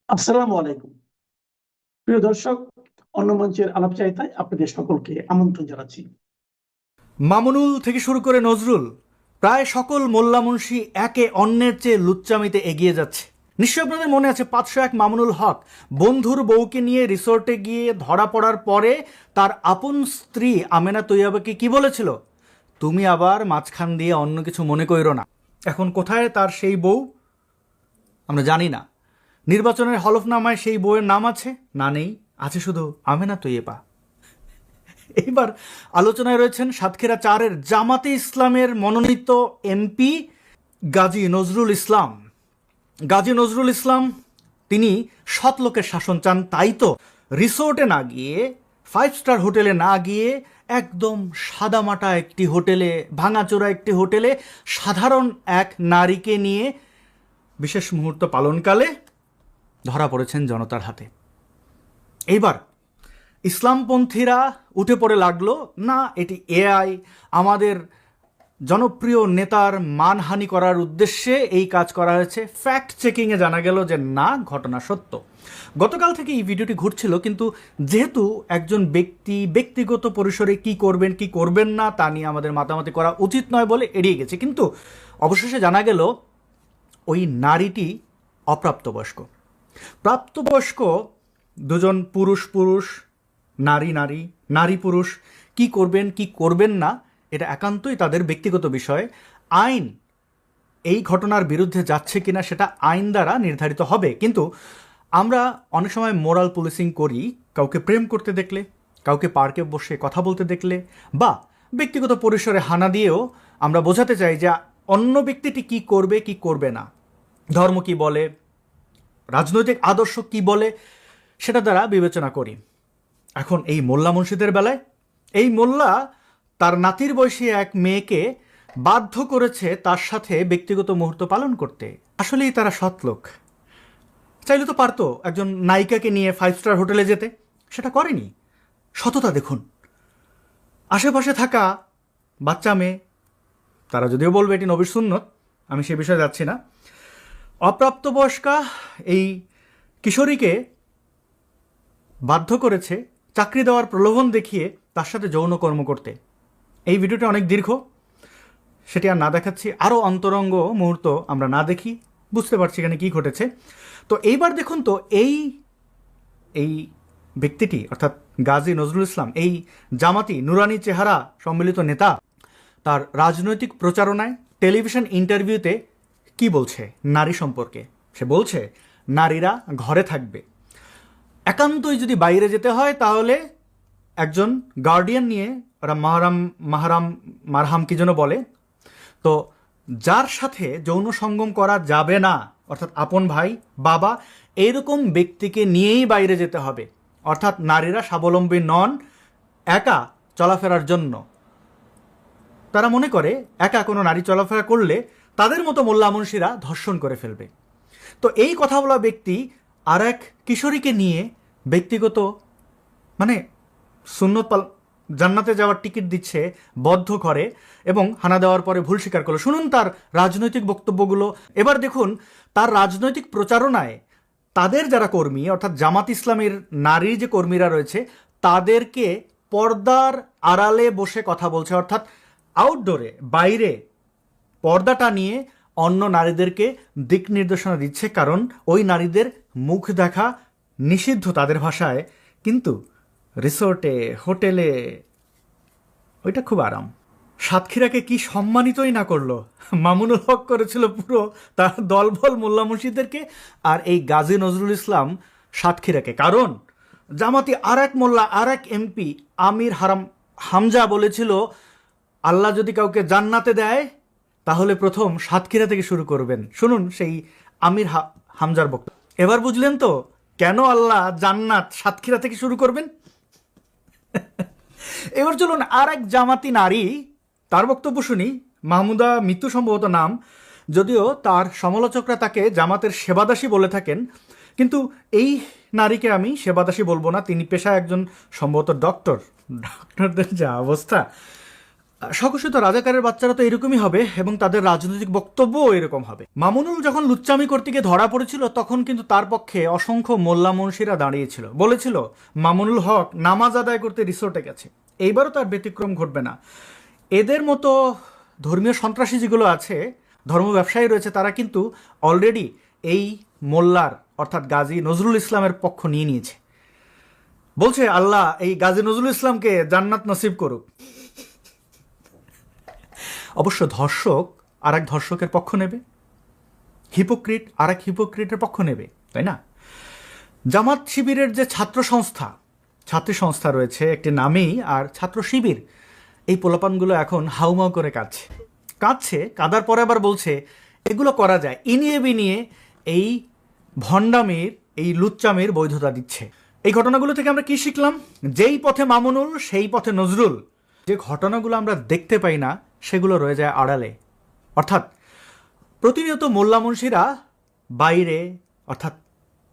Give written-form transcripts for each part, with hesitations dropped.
আসসালামু আলাইকুম। প্রিয় দর্শক, অন্য মঞ্চের আলাপচারিতায় আপনাদের সকলকে আমন্ত্রণ জানাচ্ছি। মামুনুল থেকে শুরু করে নজরুল, প্রায় সকল মোল্লা মুন্সি একে অন্যের চেয়ে লুচ্চামিতে এগিয়ে যাচ্ছে। নিশ্চয় আপনাদের মনে আছে 501 মামুনুল হক বন্ধুর বউকে নিয়ে রিসোর্টে গিয়ে ধরা পড়ার পরে তার আপন স্ত্রী আমেনা তৈয়বাকে কি বলেছিল? তুমি আবার মাঝখান দিয়ে অন্য কিছু মনে কইরো না। এখন কোথায় তার সেই বউ আমরা জানি না। নির্বাচনের হলফনামায় সেই বউয়ের নাম আছে না? নেই, আছে শুধু আমেনা তৈয়বা। এইবার আলোচনায় রয়েছেন সাতক্ষীরা 4-এর জামাতে ইসলামের মনোনীত এমপি গাজী নজরুল ইসলাম। গাজী নজরুল ইসলাম তিনি সৎ লোকের শাসন চান, তাই তো রিসোর্টে না গিয়ে, 5 স্টার হোটেলে না গিয়ে একদম সাদামাটা একটি হোটেলে, ভাঙাচোরা একটি হোটেলে সাধারণ এক নারীকে নিয়ে বিশেষ মুহূর্ত পালনকালে ধরা পড়েছেন জনতার হাতে। এইবার ইসলামপন্থীরা উঠে পড়ে লাগলো, না এটি এআই, আমাদের জনপ্রিয় নেতার মানহানি করার উদ্দেশ্যে এই কাজ করা হয়েছে। ফ্যাক্ট চেকিংয়ে জানা গেল যে না, ঘটনা সত্য। গতকাল থেকে এই ভিডিওটি ঘুরছিল, কিন্তু যেহেতু একজন ব্যক্তি ব্যক্তিগত পরিসরে কি করবেন কি করবেন না তা নিয়ে আমাদের মাতামাতি করা উচিত নয় বলে এড়িয়ে গেছে। কিন্তু অবশেষে জানা গেল ওই নারীটি অপ্রাপ্তবয়স্ক। প্রাপ্তবয়স্ক দুজন পুরুষ পুরুষ, নারী নারী, নারী পুরুষ কি করবেন কি করবেন না এটা একান্তই তাদের ব্যক্তিগত বিষয়। আইন এই ঘটনার বিরুদ্ধে যাচ্ছে কিনা সেটা আইন দ্বারা নির্ধারিত হবে। কিন্তু আমরা অনেক সময় মোরাল পুলিশিং করি, কাউকে প্রেম করতে দেখলে, কাউকে পার্কে বসে কথা বলতে দেখলে, বা ব্যক্তিগত পরিসরে হানা দিয়েও আমরা বোঝাতে চাই যে অন্য ব্যক্তিটি কি করবে কি করবে না, ধর্ম কি বলে, রাজনৈতিক আদর্শ কি বলে, সেটা দ্বারা বিবেচনা করি। এখন এই মোল্লা মুন্সিদের বেলায় এই মোল্লা তার নাতির বয়সী এক মেয়েকে বাধ্য করেছে তার সাথে ব্যক্তিগত মুহূর্ত পালন করতে। আসলেই তারা সৎ লোক। চাইলে তো পারতো একজন নায়িকাকে নিয়ে 5 স্টার হোটেলে যেতে, সেটা করেনি। সততা দেখুন। আশেপাশে থাকা বাচ্চা মেয়ে, তারা যদিও বলবে এটি নবীর সুন্নত, আমি সে বিষয়ে যাচ্ছি না, অপ্রাপ্তবয়স্কা এই কিশোরীকে বাধ্য করেছে চাকরি দেওয়ার প্রলোভন দেখিয়ে তার সাথে যৌনকর্ম করতে। এই ভিডিওটা অনেক দীর্ঘ, সেটি আর না দেখাচ্ছি। আরও অন্তরঙ্গ মুহূর্ত আমরা না দেখি, বুঝতে পারছি এখানে কী ঘটেছে। তো এইবার দেখুন তো, এই এই ব্যক্তিটি অর্থাৎ গাজী নজরুল ইসলাম, এই জামাতি নুরানি চেহারা সম্মিলিত নেতা, তার রাজনৈতিক প্রচারণায় টেলিভিশন ইন্টারভিউতে কি বলছে নারী সম্পর্কে? সে বলছে নারীরা ঘরে থাকবে, একান্তই যদি বাইরে যেতে হয় তাহলে একজন গার্ডিয়ান নিয়ে, ওরা মাহারাম মাহারাম মারহাম কি যেন বলে, তো যার সাথে যৌন সঙ্গম করা যাবে না, অর্থাৎ আপন ভাই বাবা এইরকম ব্যক্তিকে নিয়েই বাইরে যেতে হবে। অর্থাৎ নারীরা স্বাবলম্বী নন একা চলাফেরার জন্য। তারা মনে করে একা কোনো নারী চলাফেরা করলে তাদের মতো মোল্লা মুন্সিরা ধর্ষণ করে ফেলবে। তো এই কথা বলা ব্যক্তি আর এক কিশোরীকে নিয়ে ব্যক্তিগত মানে সুন্নত জান্নাতে যাওয়ার টিকিট দিচ্ছে বদ্ধ করে, এবং হানা দেওয়ার পরে ভুল স্বীকার করলো। শুনুন তার রাজনৈতিক বক্তব্যগুলো। এবার দেখুন তার রাজনৈতিক প্রচারণায় তাদের যারা কর্মী, অর্থাৎ জামাত ইসলামের নারীর যে কর্মীরা রয়েছে, তাদেরকে পর্দার আড়ালে বসে কথা বলছে, অর্থাৎ আউটডোরে, বাইরে পর্দাটা নিয়ে অন্য নারীদেরকে দিক নির্দেশনা দিচ্ছে, কারণ ওই নারীদের মুখ দেখা নিষিদ্ধ তাদের ভাষায়। কিন্তু রিসোর্টে হোটেলে ওইটা খুব আরাম। সাতক্ষীরাকে কি সম্মানিতই না করলো। মামুনুল হক করেছিল পুরো তার দলবল মোল্লা মুর্শিদদেরকে, আর এই গাজী নজরুল ইসলাম সাতক্ষীরাকে। কারণ জামাতি আর এক মোল্লা, আর এক এমপি আমির হামজা বলেছিল আল্লাহ যদি কাউকে জান্নাতে দেয় তাহলে প্রথম সাতক্ষীরা থেকে শুরু করবেন। শুনুন সেই আমির হামজার বক্তব্য। এবার বুঝলেন তো কেন আল্লাহ জান্নাত সাতক্ষীরা থেকে শুরু করবেন। এবার চলুন আর এক জামাতি নারী, তার বক্তব্য শুনি। মাহমুদা মিতু সম্ভবত নাম, যদিও তার সমালোচকরা তাকে জামাতের সেবাদাসী বলে থাকেন, কিন্তু এই নারীকে আমি সেবাদাসী বলবো না। তিনি পেশায় একজন সম্ভবত ডক্টর। ডক্টরদের যা অবস্থা, স্বঘোষিত রাজাকারের বাচ্চারা তো এরকমই হবে এবং তাদের রাজনৈতিক বক্তব্যও এরকম হবে। মামুনুল যখন লুচ্চামি করতে গিয়ে ধরা পড়েছিল তখন কিন্তু তার পক্ষে অসংখ্য মোল্লা মুন্সিরা দাঁড়িয়েছিল, বলেছিল মামুনুল হক নামাজ আদায় করতে রিসোর্টে গেছে। এইবারও তার ব্যতিক্রম ঘটবে না। এদের মতো ধর্মীয় সন্ত্রাসী যেগুলো আছে, ধর্ম ব্যবসায়ী রয়েছে, তারা কিন্তু অলরেডি এই মোল্লার অর্থাৎ গাজী নজরুল ইসলামের পক্ষ নিয়ে নিয়েছে। বলছে আল্লাহ এই গাজী নজরুল ইসলামকে জান্নাত নসিব করুক। অবশ্য ধর্ষক আর এক ধর্ষকের পক্ষ নেবে, হিপোক্রিট আর এক হিপোক্রিটের পক্ষ নেবে, তাই না? জামাত শিবিরের যে ছাত্রী সংস্থা রয়েছে একটি নামেই, আর ছাত্র শিবির, এই পোলাপানগুলো এখন হাউমাউ করে কাঁদছে। কাঁদার পরে আবার বলছে এগুলো করা যায়, ইনিয়ে বিনিয়ে এই ভণ্ডামির, এই লুচ্চামির বৈধতা দিচ্ছে। এই ঘটনাগুলো থেকে আমরা কি শিখলাম? যেই পথে মামুনুল সেই পথে নজরুল। যে ঘটনাগুলো আমরা দেখতে পাই না সেগুলো রয়ে যায় আড়ালে। অর্থাৎ প্রতিনিয়ত মোল্লা মুন্সিরা বাইরে অর্থাৎ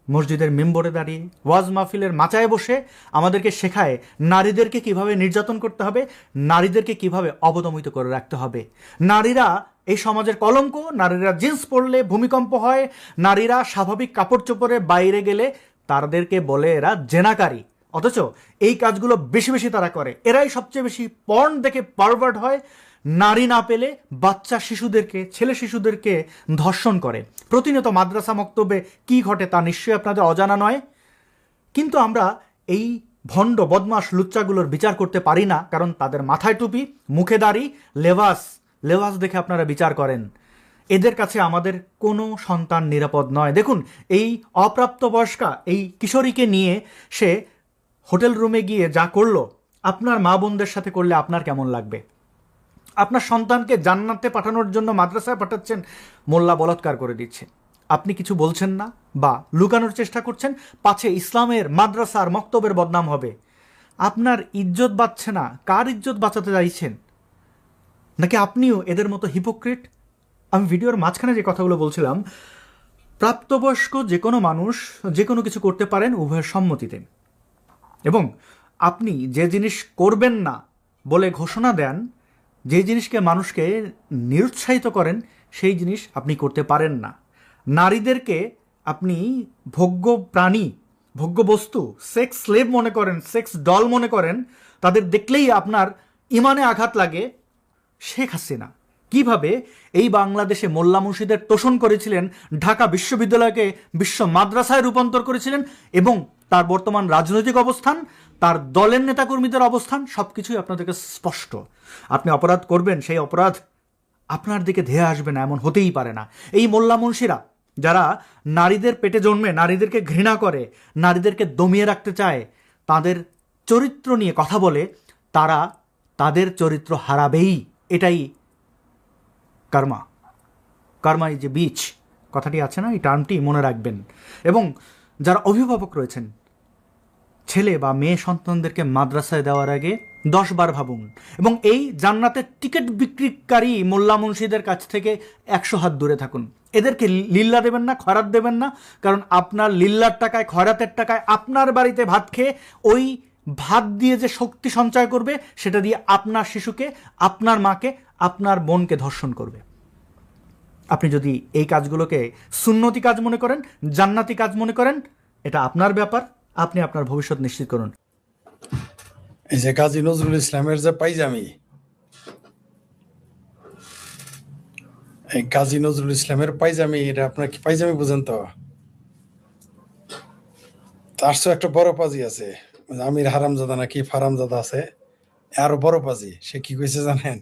মসজিদের মেম্বরে দাঁড়িয়ে ওয়াজ মাহফিলের মাচায় বসে আমাদেরকে শেখায় নারীদেরকে কিভাবে নির্যাতন করতে হবে, নারীদেরকে কিভাবে অবদমিত করে রাখতে হবে। নারীরা এই সমাজের কলঙ্ক, নারীরা জিন্স পরলে ভূমিকম্প হয়, নারীরা স্বাভাবিক কাপড় চোপড়ে বাইরে গেলে তাদেরকে বলে এরা জেনাকারী। অথচ এই কাজগুলো বেশি বেশি তারা করে। এরাই সবচেয়ে বেশি পর্ন দেখে পারভার্ট হয়, নারী না পেলে বাচ্চা শিশুদেরকে, ছেলে শিশুদেরকে ধর্ষণ করে। প্রতিনিয়ত মাদ্রাসা মক্তবে কি ঘটে তা নিশ্চয়ই আপনাদের অজানা নয়। কিন্তু আমরা এই ভণ্ড বদমাস লুচ্চাগুলোর বিচার করতে পারি না, কারণ তাদের মাথায় টুপি, মুখে দাড়ি, লেবাস দেখে আপনারা বিচার করেন। এদের কাছে আমাদের কোনো সন্তান নিরাপদ নয়। দেখুন, এই অপ্রাপ্তবয়স্কা এই কিশোরীকে নিয়ে সে হোটেল রুমে গিয়ে যা করলো, আপনার মা বোনদের সাথে করলে আপনার কেমন লাগবে? আপনার সন্তানকে জান্নাতে পাঠানোর জন্য মাদ্রাসায় পাঠাচ্ছেন, মোল্লা বলাৎকার করে দিচ্ছে, আপনি কিছু বলছেন না বা লুকানোর চেষ্টা করছেন, পাছে ইসলামের মাদ্রাসার মক্তবের বদনাম হবে। আপনার ইজ্জত বাঁচছে না, কার ইজ্জত বাঁচাতে চাইছেন? নাকি আপনিও এদের মতো হিপোক্রিট? আমি ভিডিওর মাঝখানে যে কথাগুলো বলছিলাম, প্রাপ্তবয়স্ক যে কোনো মানুষ যে কোনো কিছু করতে পারেন উভয়ের সম্মতিতে, এবং আপনি যে জিনিস করবেন না বলে ঘোষণা দেন, যে জিনিসকে মানুষকে নিরুৎসাহিত করেন, সেই জিনিস আপনি করতে পারেন না। নারীদেরকে আপনি ভোগ্য প্রাণী, ভোগ্য বস্তু, সেক্স স্লেভ মনে করেন, সেক্স ডল মনে করেন, তাদের দেখলেই আপনার ইমানে আঘাত লাগে। শেখ হাসিনা কিভাবে এই বাংলাদেশে মোল্লা মুর্শিদের তোষণ করেছিলেন, ঢাকা বিশ্ববিদ্যালয়কে বিশ্ব মাদ্রাসায় রূপান্তর করেছিলেন, এবং তার বর্তমান রাজনৈতিক অবস্থান, তার দলের নেতাকর্মীদের অবস্থান, সব কিছুই আপনাদেরকে স্পষ্ট। আপনি অপরাধ করবেন, সেই অপরাধ আপনার দিকে ধেয়ে আসবে না, এমন হতেই পারে না। এই মোল্লা মুন্সিরা যারা নারীদের পেটে জন্মে, নারীদেরকে ঘৃণা করে, নারীদেরকে দমিয়ে রাখতে চায়, তাদের চরিত্র নিয়ে কথা বলে, তারা তাদের চরিত্র হারাবেই। এটাই কার্মা ইজ এ বিচ, কথাটি আছে না, এই টার্মটি মনে রাখবেন। এবং যারা অভিভাবক রয়েছেন, ছেলে বা মেয়ে সন্তানদেরকে মাদ্রাসায় দেওয়ার আগে 10 বার ভাবুন, এবং এই জান্নাতের টিকিট বিক্রিকারী মোল্লা মুন্সিদের কাছ থেকে 100 হাত দূরে থাকুন। এদেরকে লিল্লা দেবেন না, খয়রাত দেবেন না, কারণ আপনার লিল্লার টাকায়, খয়রাতের টাকায় আপনার বাড়িতে ভাত খেয়ে ওই ভাত দিয়ে যে শক্তি সঞ্চয় করবে, সেটা দিয়ে আপনার শিশুকে, আপনার মাকে, আপনার বোনকে ধর্ষণ করবে। আপনি যদি এই কাজগুলোকে সুন্নতি কাজ মনে করেন, জান্নাতি কাজ মনে করেন, এটা আপনার ব্যাপার, আপনি আপনার ভবিষ্যৎ নিশ্চিত করুন। এই যে কাজী নজরুল ইসলামের যে পাইজামি, এই কাজী নজরুল ইসলামের পাইজামি, এটা আপনার কি পাইজামি বুঝেন? তো তার তো একটা বড় পাজি আছে, আমির হারামজাদা নাকি ফারামজাদা আছে, আরো বড় পাজি। সে কি কইছে জানেন?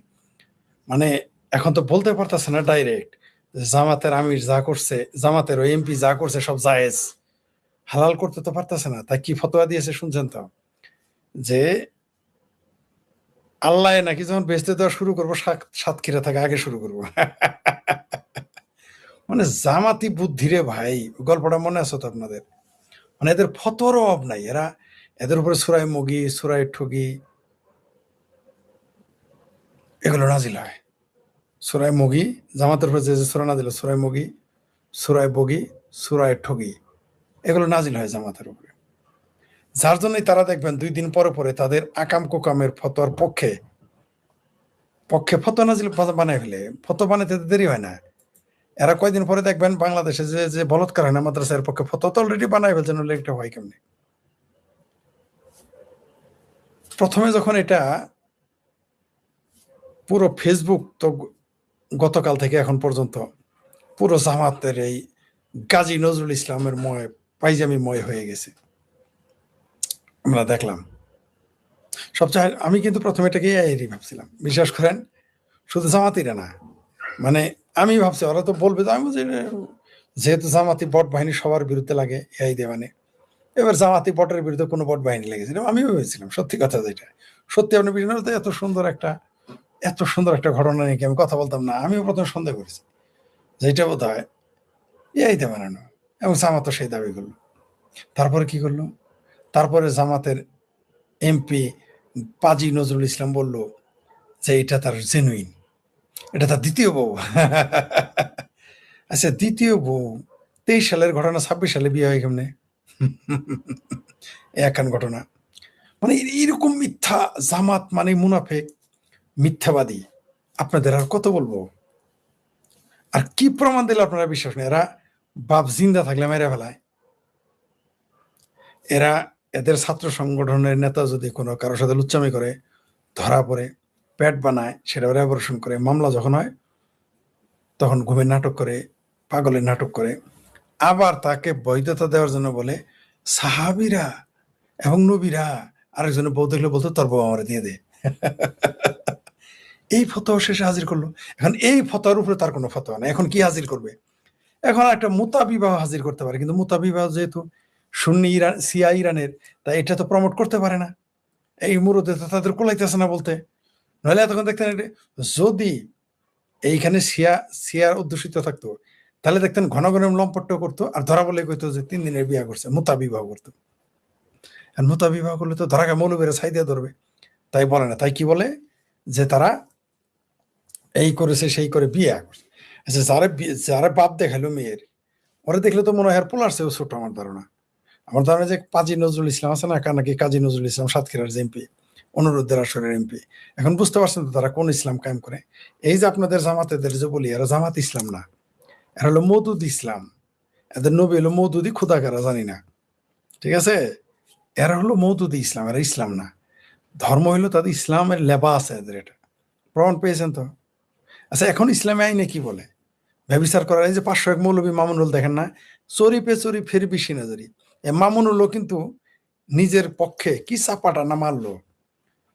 মানে এখন তো বলতে পারতেছে না ডাইরেক্ট, জামাতের আমির যা করছে, জামাতের ওই এমপি যা করছে সব জায়েজ, হালাল করতে তো পারতেছে না। তাই কি ফতোয়া দিয়েছে শুনছেন তো? যে আল্লাহ নাকি যখন বেচতে দেওয়া শুরু করবো, সাতক্ষীরা থেকে আগে শুরু করবো। মানে জামাতি বুদ্ধি রে ভাই, গল্পটা মনে আছে তো আপনাদের? মানে এদের ফতোয়ার অভাব নাই। এদের উপরে সুরায় মগি, সুরায় ঠগি, এগুলো নাজিল হয়। সুরায় মগি, জামাতের উপরে যে সুরা নাজিল, সুরায় মগি, সুরায় বগি, সুরায় ঠগি, এগুলো নাজিল হয় জামাতের উপরে। যার জন্যই তারা দেখবেন 2 দিন পরে পরে তাদের আকাম কোকামের ফতোয়ার পক্ষে পক্ষে ফতোয়া নাজিল বানায় ফেলে, ফতোয়া বানাইতে তো দেরি হয় না। এরা কয়দিন পরে দেখবেন বাংলাদেশে যে যে বলৎকার হয় না মাদ্রাসার পক্ষে ফতোয়া তো অলরেডি বানায় ফেলছেন, হলে একটা হয় কেমনি। প্রথমে যখন এটা পুরো ফেসবুক তো গতকাল থেকে এখন পর্যন্ত পুরো জামাতের এই গাজী নজরুল ইসলামের পাইজামি ময় হয়ে গেছে, আমরা দেখলাম। সবচেয়ে আমি কিন্তু প্রথমে এটাকে এআইরই ভাবছিলাম, বিশ্বাস করেন, শুধু জামাতিরা না, মানে আমি ভাবছি ওরা তো বলবে, আমি বলছি যেহেতু জামাতি বট বাহিনী সবার বিরুদ্ধে লাগে এআই দিয়ে, মানে এবার জামাতি বটের বিরুদ্ধে কোনো বট বাহিনী লেগেছিল, আমি ভেবেছিলাম সত্যি কথা যেটা সত্যি। আপনি বিভিন্ন এত সুন্দর একটা ঘটনা নিয়ে আমি কথা বলতাম না, আমিও প্রথম সন্দেহ করেছি যেটা বোধ হয় এআই দিয়ে বানানো, এবং জামাত সেই দাবি করলো। তারপরে কি করলো, তারপরে জামাতের এমপি পাজি নজরুল ইসলাম বলল যে এটা তার জেনুইন, এটা তার দ্বিতীয় বউ। আচ্ছা, দ্বিতীয় বউ 23 সালের ঘটনা 26 সালে বিয়ে হয় কেমনে? একান ঘটনা, মানে এইরকম মিথ্যা জামাত মানে মুনাফেক, মিথ্যাবাদী, আপনাদের আর কত বলবো? আর কি প্রমাণ দিলে আপনারা বিশ্বাস নেই? এরা বাপ জিন্দা থাকলে মেরে ফেলায়। এদের ছাত্র সংগঠনের নেতা যদি কোনো কারোর সাথে লুচ্চামি করে, ধরা পড়ে, প্যাট বানায়, সেটা রেভলিউশন করে, মামলা যখন হয় তখন ঘুমের নাটক করে, পাগলের নাটক করে, আবার তাকে বৈধতা দেওয়ার জন্য বলে সাহাবীরা এবং নবীরা, আরেকজনের বউ দেখলে বলতো তোর বউ আমার দিয়ে দে। এই ফতোয়া শেষে হাজির করলো। এখন এই ফতোয়ার উপরে তার কোনো ফতোয়া নেই, এখন কি হাজির করবে? এখন একটা মুতা বিবাহ হাজির করতে পারে, কিন্তু মুতা বিবাহ যেহেতু সুন্নি ইরান শিয়া ইরানের, তাই এটা তো প্রমোট করতে পারে না। এই মুরুদে তো তাদের কোলাইতেছে না বলতে, নইলে এতক্ষণ দেখতেন যদি এইখানে শিয়ার অধ্যুষিত থাকতো তাহলে দেখতেন ঘন ঘন লম্পট্ট করতো, আর ধরা বলে কইতো যে 3 দিনের বিয়ে করছে, মুতা বিবাহ করতো। আর মুতা বিবাহ করলে তো ধরাকে মৌলবীরা ছাই দিয়ে ধরবে, তাই বলে না। তাই কি বলে যে তারা এই করেছে সেই করে বিয়ে করছে। আচ্ছা, যারা বাপ দেখালো মেয়ের, ওরা দেখলে তো মনে হয় আর পোলার চেয়েও ছোট। আমার ধারণা যে কাজী নজরুল ইসলাম আছে না, নাকি কাজী নজরুল ইসলাম সাতক্ষীরার যে এমপি, অনুরোধের আসরের এমপি, এখন বুঝতে পারছেন তো তারা কোন ইসলাম কায়েম করে। এই যে আপনাদের জামাতেদের যে বলি, এরা জামাত ইসলাম না, এরা হলো মওদুদ ইসলাম। এদের নবী হলো মওদুদি খুদাকারা, জানি না, ঠিক আছে? এরা হলো মওদুদি ইসলাম, এরা ইসলাম না। ধর্ম হইলো তাদের ইসলামের লেবা আছে এদের, এটা প্রমাণ পেয়েছেন তো। আচ্ছা, এখন ইসলামী আইনে কি বলে? ব্যভিচার করার, এই যে 501 মৌলবী মামুনুল দেখেন না, চরি পে চরি ফের বেশি নজরি, মামুনুলও কিন্তু নিজের পক্ষে কি চাপাটা না মারলো।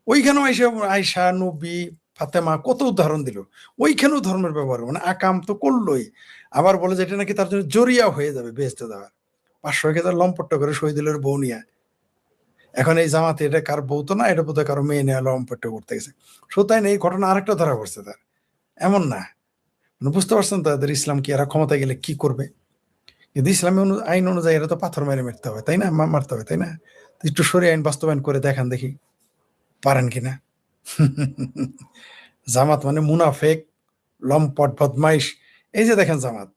ওইখানেও আয়সা নবী ফাতেমা কত উদাহরণ দিল, ওইখানেও ধর্মের ব্যবহার, মানে আকাম তো করলোই, আবার বলে যে এটা নাকি তার জন্য জরিয়া হয়ে যাবে বেহেশতে যাওয়ার। 500 লম্পট্ট করে শহীদুলের বউ নিয়ে এখন এই জামাতে, এটা কার বউ তো না, এটা বোধহয় কারো মেয়ে নিয়ে লম্পট্ট করতে গেছে। তাই না, এই ঘটনা আরেকটা ধরা পড়ছে তার, এমন না, মানে বুঝতে পারছেন তো এদের ইসলাম কি, এরা ক্ষমতায় গেলে কি করবে। কিন্তু ইসলামী আইন অনুযায়ী এরা তো পাথর মেরে মারতে হবে, তাই না, মারতে হবে, তাই না? একটু সরিয়ে আইন বাস্তবায়ন করে দেখান দেখি পারেন কিনা। জামাত মানে মুনাফেক, লম্পট, বদমাইশ। এই যে দেখেন জামাত,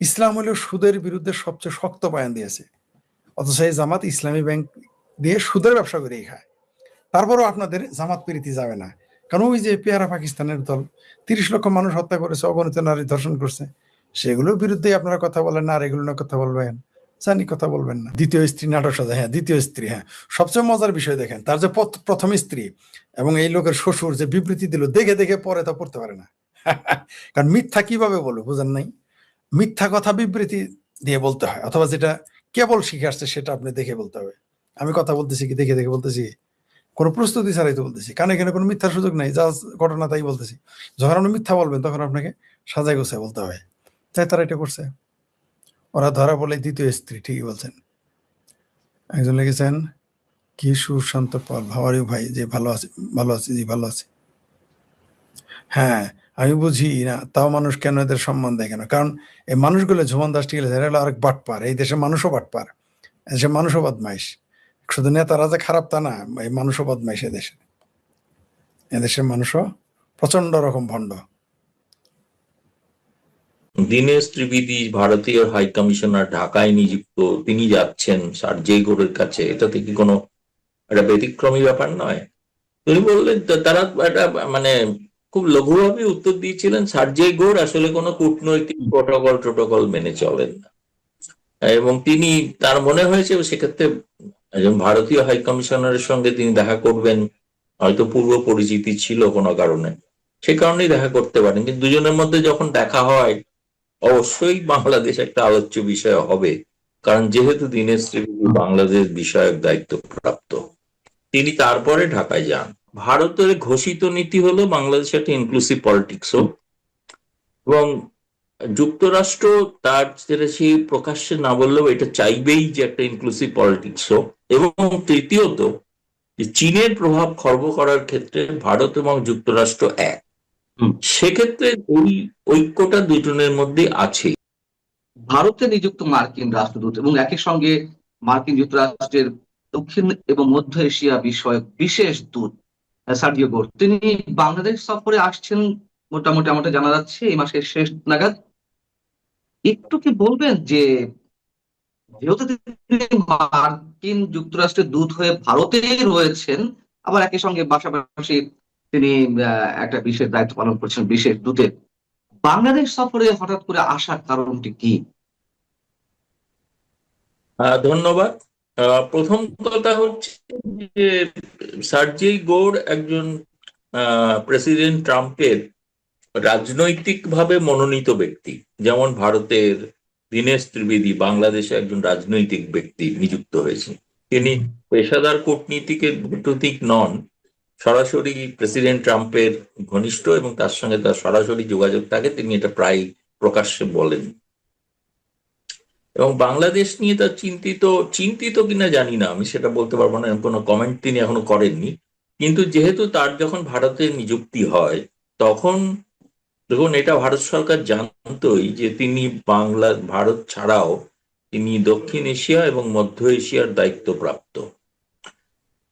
ইসলাম হলো সুদের বিরুদ্ধে সবচেয়ে শক্ত বয়ান দিয়েছে, অথচ এই জামাত ইসলামী ব্যাংক দিয়ে সুদের ব্যবসা করেই খায়। তারপরও আপনাদের জামাত প্রীতি যাবে না, কারণ ওই যে পেয়ারা পাকিস্তানের দল 30 লক্ষ মানুষ হত্যা করেছে, অগণিত নারী ধর্ষণ করছে, সেগুলোর বিরুদ্ধে আপনারা কথা বলেন না, আর এগুলো না কথা বলবেন, জানি কথা বলবেন না। দ্বিতীয় স্ত্রী নাটক সাজা, হ্যাঁ দ্বিতীয় স্ত্রী, হ্যাঁ সবচেয়ে মজার বিষয় দেখেন, তার যে প্রথম স্ত্রী এবং এই লোকের শ্বশুর যে বিবৃতি দিল, দেখে দেখে পরে তা পড়তে পারে না। কারণ মিথ্যা কিভাবে বলবো বুঝেন নাই, মিথ্যা কথা বিবৃতি দিয়ে বলতে হয়, অথবা যেটা কেবল শিখে আসছে সেটা আপনি দেখে বলতে হবে। আমি কথা বলতেছি কি দেখে দেখে বলতেছি, কোনো প্রস্তুতি ছাড়াই তো বলতেছি, কারণ এখানে কোনো মিথ্যার সুযোগ নাই, যা ঘটনা তাই বলতেছি। যখন আপনি মিথ্যা বলবেন তখন আপনাকে সাজায় গোছায় বলতে হবে, তাই তারা এটা করছে। ওরা ধরা বলে দ্বিতীয় স্ত্রী, ঠিকই বলছেন। একজন লিখেছেন কি সুশান্ত পল, ভাবারি ভাই, যে ভালো আছে, ভালো আছি, জি ভালো আছি। হ্যাঁ, আমি বুঝি না তাও মানুষ কেন এদের সম্মান দেয় কেন, কারণ এই মানুষগুলো ঝুমন দাস ঠিক আছে, এরা হলো আরেক বাটপার, এই দেশের মানুষও বাটপার, এদেশের মানুষও বদমাইশ, শুধু নেতারা যে খারাপ তা না, এই মানুষও বদমাইশ, এদেশের মানুষও প্রচন্ড রকম ভণ্ড। দীনেশ ত্রিবেদী ভারতীয় হাই কমিশনার ঢাকায় নিযুক্ত, তিনি যাচ্ছেন সার্জেই গোরের কাছে, এটাতে কি কোনো একটা ব্যতিক্রমী ব্যাপার নয়? তিনি বললেন তারা একটা মানে খুব লঘুভাবে উত্তর দিয়েছিলেন, সার্জেই গোর আসলে কোনো কূটনৈতিক প্রোটোকল মেনে চলেন না। এবং তিনি, তার মনে হয়েছে সেক্ষেত্রে একজন ভারতীয় হাই কমিশনারের সঙ্গে তিনি দেখা করবেন, হয়তো পূর্ব পরিচিতি ছিল কোনো কারণে, সে কারণেই দেখা করতে পারেন। কিন্তু দুজনের মধ্যে যখন দেখা হয়, অবশ্যই বাংলাদেশ একটা আলোচ্য বিষয় হবে, কারণ যেহেতু দীনেশ ত্রিবেদী বাংলাদেশ বিষয়ক দায়িত্বপ্রাপ্ত, তিনি তারপরে ঢাকায় যান। ভারতের ঘোষিত নীতি হলো বাংলাদেশে একটা ইনক্লুসিভ পলিটিক্স হোক, এবং যুক্তরাষ্ট্র তার যেটা সে প্রকাশ্যে না বললেও এটা চাইবেই যে একটা ইনক্লুসিভ পলিটিক্স হোক। এবং তৃতীয়ত, যে চীনের প্রভাব খর্ব করার ক্ষেত্রে ভারত এবং যুক্তরাষ্ট্র এক, সেক্ষেত্রে ওই ঐক্যটা দুজনের মধ্যে আছে। ভারতে নিযুক্ত মার্কিন রাষ্ট্রদূত এবং একই সঙ্গে মার্কিন যুক্তরাষ্ট্রের দক্ষিণ এবং মধ্য এশিয়া বিষয়ক বিশেষ দূত সার্জিও গোর, তিনি বাংলাদেশ সফরে আসছেন মোটামুটি আমাদের জানা যাচ্ছে এই মাসের শেষ নাগাদ। একটু কি বলবেন যে যেহেতু তিনি মার্কিন যুক্তরাষ্ট্রের দূত হয়ে ভারতে রয়েছেন, আবার একই সঙ্গে পাশাপাশি তিনি একটা বিশেষ দায়িত্ব পালন করছেন বিশেষ দূতের, বাংলাদেশ সফরে হঠাৎ করে আসার কারণটি কি? ধন্যবাদ। প্রথম কথা হচ্ছে যে সার্জেই গোর একজন প্রেসিডেন্ট ট্রাম্পের রাজনৈতিকভাবে মনোনীত ব্যক্তি, যেমন ভারতের দীনেশ ত্রিবেদী বাংলাদেশে একজন রাজনৈতিক ব্যক্তি নিযুক্ত হয়েছে। তিনি পেশাদার কূটনীতিক নন, সরাসরি প্রেসিডেন্ট ট্রাম্পের ঘনিষ্ঠ এবং তার সঙ্গে তার সরাসরি যোগাযোগ থাকে, তিনি এটা প্রায় প্রকাশ্যে বলেন। এবং বাংলাদেশ নিয়ে তার চিন্তিত কিনা জানি না, আমি সেটা বলতে পারবো না, কোনো কমেন্ট তিনি এখনো করেননি। কিন্তু যেহেতু তার যখন ভারতে নিযুক্তি হয়, তখন দেখুন, এটা ভারত সরকার জানতোই যে তিনি ভারত ছাড়াও তিনি দক্ষিণ এশিয়া এবং মধ্য এশিয়ার দায়িত্বপ্রাপ্ত।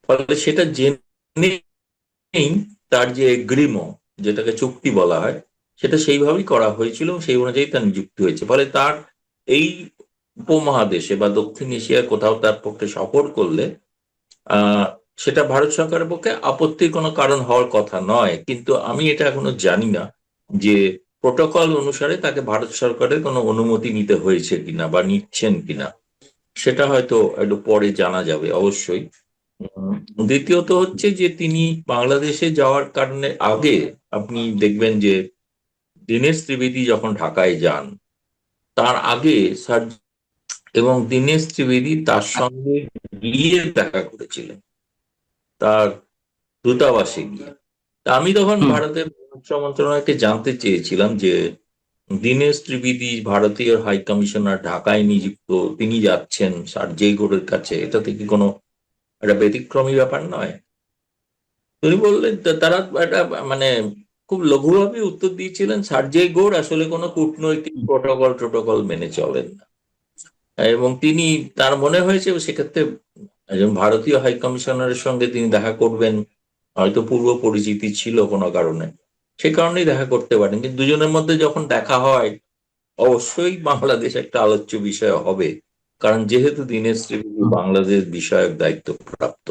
ফলে সেটা জেনেই তার যে এগ্রিমো, যেটাকে চুক্তি বলা হয়, সেটা সেইভাবেই করা হয়েছিল, সেই অনুযায়ী তার নিযুক্তি হয়েছে। ফলে তার এই উপমহাদেশে বা দক্ষিণ এশিয়ায় কোথাও তার পক্ষে সফর করলে সেটা ভারত সরকারের পক্ষে আপত্তির কোনো কারণ হওয়ার কথা নয়। কিন্তু আমি এটা এখনো জানি না যে প্রোটোকল অনুসারে তাকে ভারত সরকারের কোনো অনুমতি নিতে হয়েছে কিনা বা নিচ্ছেন কিনা, সেটা হয়তো একটু পরে জানা যাবে অবশ্যই। দ্বিতীয়ত হচ্ছে যে তিনি বাংলাদেশে যাওয়ার কারণে আগে আপনি দেখবেন যে দীনেশ ত্রিবেদী যখন ঢাকায় যান, তার আগে স্যার এবং দীনেশ ত্রিবেদী তার সঙ্গে গিয়ে দেখা করেছিলেন তার দূতাবাসে গিয়ে। তা আমি তখন ভারতের পররাষ্ট্র মন্ত্রণালয়কে জানতে চেয়েছিলাম যে দীনেশ ত্রিবেদী ভারতীয় হাই কমিশনার ঢাকায় নিযুক্ত, তিনি যাচ্ছেন সার্জেই গোরের কাছে, এটাতে কি কোনো একটা ব্যতিক্রমী ব্যাপার নয়? তিনি বললেন, তারা একটা মানে খুব লঘুভাবে উত্তর দিয়েছিলেন, সার্জেই গোর আসলে কোনো কূটনৈতিক প্রোটোকল মেনে চলেন না। এবং তিনি, তার মনে হয়েছে সেক্ষেত্রে একজন ভারতীয় হাই কমিশনারের সঙ্গে তিনি দেখা করবেন, হয়তো পূর্ব পরিচিতি ছিল কোনো কারণে, সে কারণেই দেখা করতে পারেন। কিন্তু দুজনের মধ্যে যখন দেখা হয়, অবশ্যই বাংলাদেশ একটা আলোচ্য বিষয় হবে, কারণ যেহেতু দীনেশ ত্রিবেদী বাংলাদেশ বিষয়ক দায়িত্বপ্রাপ্ত,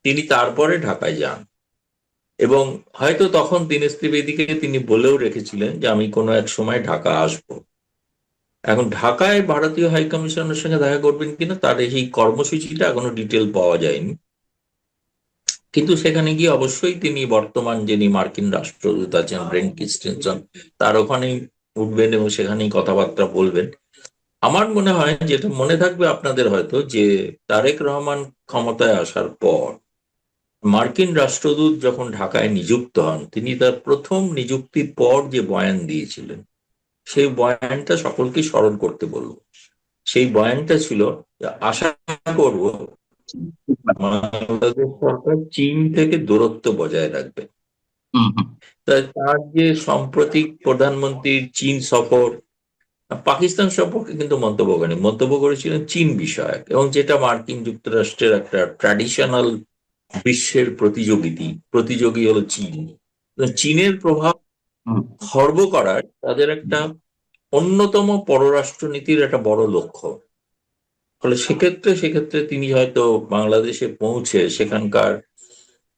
তিনি তারপরে ঢাকায় যান। এবং হয়তো তখন দীনেশ ত্রিবেদীকে তিনি বলেও রেখেছিলেন যে আমি কোনো এক সময় ঢাকা আসবো। এখন ঢাকায় ভারতীয় হাই কমিশনের সঙ্গে দেখা করবেন কিনা তার এই কর্মসূচিটা এখনো ডিটেল পাওয়া যায়নি। কিন্তু সেখানে গিয়ে অবশ্যই তিনি বর্তমান যিনি মার্কিন রাষ্ট্রদূত আছেন ব্রেন্ট ক্রিস্টেনসন, তার ওখানেই উঠবেন এবং সেখানেই কথাবার্তা বলবেন। আমার মনে হয়, যেটা মনে থাকবে আপনাদের হয়তো, যে তারেক রহমান ক্ষমতায় আসার পর মার্কিন রাষ্ট্রদূত যখন ঢাকায় নিযুক্ত হন, তিনি তার প্রথম নিযুক্তির পর যে বয়ান দিয়েছিলেন, সেই বয়ানটা সকলকে স্মরণ করতে বলবো। সেই বয়ানটা ছিল, আশা করব বাংলাদেশ সরকার চীন থেকে দূরত্ব বজায় রাখবে। তার যে সাম্প্রতিক প্রধানমন্ত্রীর চীন সফর, পাকিস্তান সম্পর্কে কিন্তু মন্তব্য করেছিলেন চীন বিষয়ক, এবং যেটা মার্কিন যুক্তরাষ্ট্রের একটা ট্র্যাডিশনাল বিশ্বের প্রতিযোগী হলো চীন। চীনের প্রভাব খর্ব করার তাদের একটা অন্যতম পররাষ্ট্রনীতির একটা বড় লক্ষ্য। ফলে সেক্ষেত্রে তিনি হয়তো বাংলাদেশে পৌঁছে সেখানকার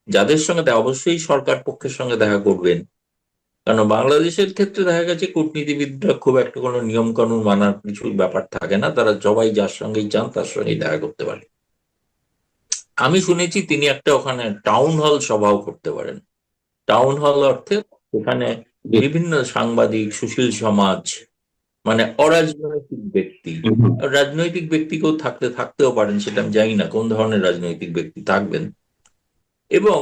যাদের সঙ্গে অবশ্যই সরকার পক্ষের সঙ্গে দেখা করবেন, কারণ বাংলাদেশের ক্ষেত্রে দেখা গেছে কূটনীতিবিদরা খুব একটা কোনো নিয়ম কানুন মানার কিছু ব্যাপার থাকে না, তারা সবাই যার সঙ্গেই চান তার সঙ্গেই দেখা করতে পারে। আমি শুনেছি তিনি একটা ওখানে টাউন হল সভাও করতে পারেন। টাউন হল অর্থে এখানে বিভিন্ন সাংবাদিক, সুশীল সমাজ, মানে অরাজনৈতিক ব্যক্তি, রাজনৈতিক ব্যক্তি কেউ থাকতেও পারেন, সেটা আমি জানি না কোন ধরনের রাজনৈতিক ব্যক্তি থাকবেন। এবং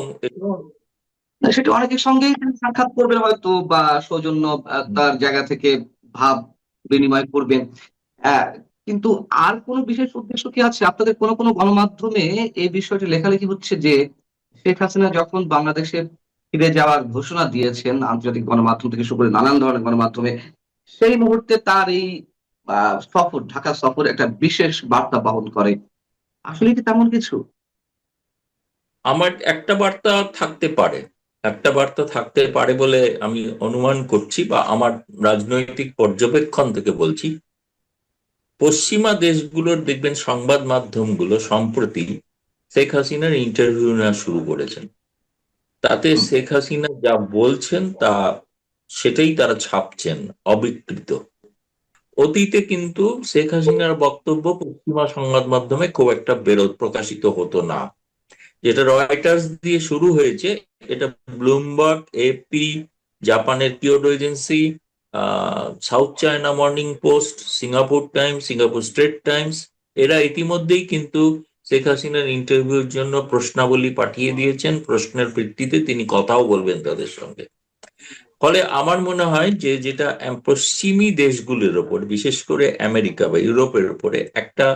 সেটা অনেকের সঙ্গেই তিনি সাক্ষাৎ করবেন হয়তো, বা সৌজন্য তার জায়গা থেকে ভাব বিনিময় করবেন। আহ, কিন্তু আর কোনো বিশেষ উদ্দেশ্য কি আছে? আপনাদের কোনো কোনো গণমাধ্যমে এই বিষয়টি লেখালেখি হচ্ছে যে শেখ হাসিনা যখন বাংলাদেশে ফিরে যাওয়ার ঘোষণা দিয়েছেন আন্তর্জাতিক গণমাধ্যম থেকে শুরু করে নানান ধরনের গণমাধ্যমে, সেই মুহূর্তে তার এই সফর, ঢাকা সফর একটা বিশেষ বার্তা বহন করে। আসলে কি তেমন কিছু? আমার একটা বার্তা থাকতে পারে বলে আমি অনুমান করছি, বা আমার রাজনৈতিক পর্যবেক্ষণ থেকে বলছি। পশ্চিমা দেশগুলোর দেখবেন সংবাদ মাধ্যমগুলো সম্প্রতি শেখ হাসিনার ইন্টারভিউ নেওয়া শুরু করেছেন। তাতে শেখ হাসিনা যা বলছেন সেটাই তারা ছাপছেন অবিকৃত। অতীতে কিন্তু শেখ হাসিনার বক্তব্য পশ্চিমা সংবাদ মাধ্যমে খুব একটা প্রকাশিত হতো না। যেটা রয়টার্স দিয়ে শুরু হয়েছে, এটা ব্লুমবার্গ, এপি, জাপানের Kyoto agency, south China morning post, Singapore Times, Singapore straight Times, এরা ইতিমধ্যেই কিন্তু শেখ হাসিনার ইন্টারভিউর জন্য প্রশ্নাবলী পাঠিয়ে দিয়েছেন। প্রশ্নের ভিত্তিতে তিনি কথাও বলবেন তাদের সঙ্গে। ফলে আমার মনে হয় যে যেটা পশ্চিমী দেশগুলোর ওপর, বিশেষ করে আমেরিকা বা ইউরোপের উপরে একটা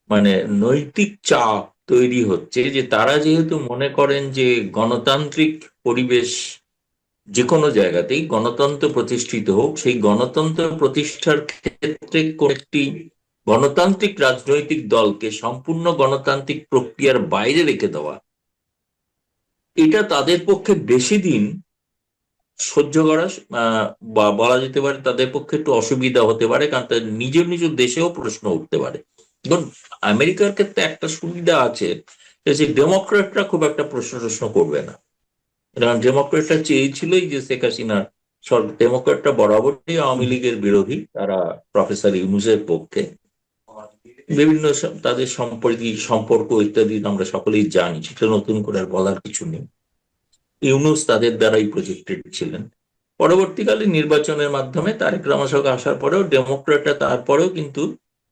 মানে নৈতিক চাপ তৈরি হচ্ছে, যে তারা যেহেতু মনে করেন যে গণতান্ত্রিক পরিবেশ যে কোনো জায়গাতেই গণতন্ত্র প্রতিষ্ঠিত হোক, সেই গণতন্ত্র প্রতিষ্ঠার ক্ষেত্রে কোন একটি গণতান্ত্রিক রাজনৈতিক দলকে সম্পূর্ণ গণতান্ত্রিক প্রক্রিয়ার বাইরে রেখে দেওয়া, এটা তাদের পক্ষে বেশি দিন সহ্য করা বা বলা যেতে পারে তাদের পক্ষে একটু অসুবিধা হতে পারে, কারণ তাদের নিজ দেশেও প্রশ্ন উঠতে পারে। ধরুন আমেরিকার ক্ষেত্রে একটা সুবিধা আছে, যে ডেমোক্রেটরা খুব একটা প্রশ্ন করবে না, কারণ ডেমোক্রেটরা চেয়েছিলই যে শেখ হাসিনার ডেমোক্রেটরা বরাবরই আওয়ামী লীগের বিরোধী, তারা প্রফেসর ইউনূসের পক্ষে। বিভিন্ন তাদের সম্পর্ক ইত্যাদি আমরা সকলেই জানি, সেটা নতুন করে আর বলার কিছু নেই। ইউনূস তাদের দ্বারাই প্রজেক্টেড ছিলেন। পরবর্তীকালে নির্বাচনের মাধ্যমে তারেক রহমান সরকার আসার পরেও ডেমোক্রেটরা তারপরেও কিন্তু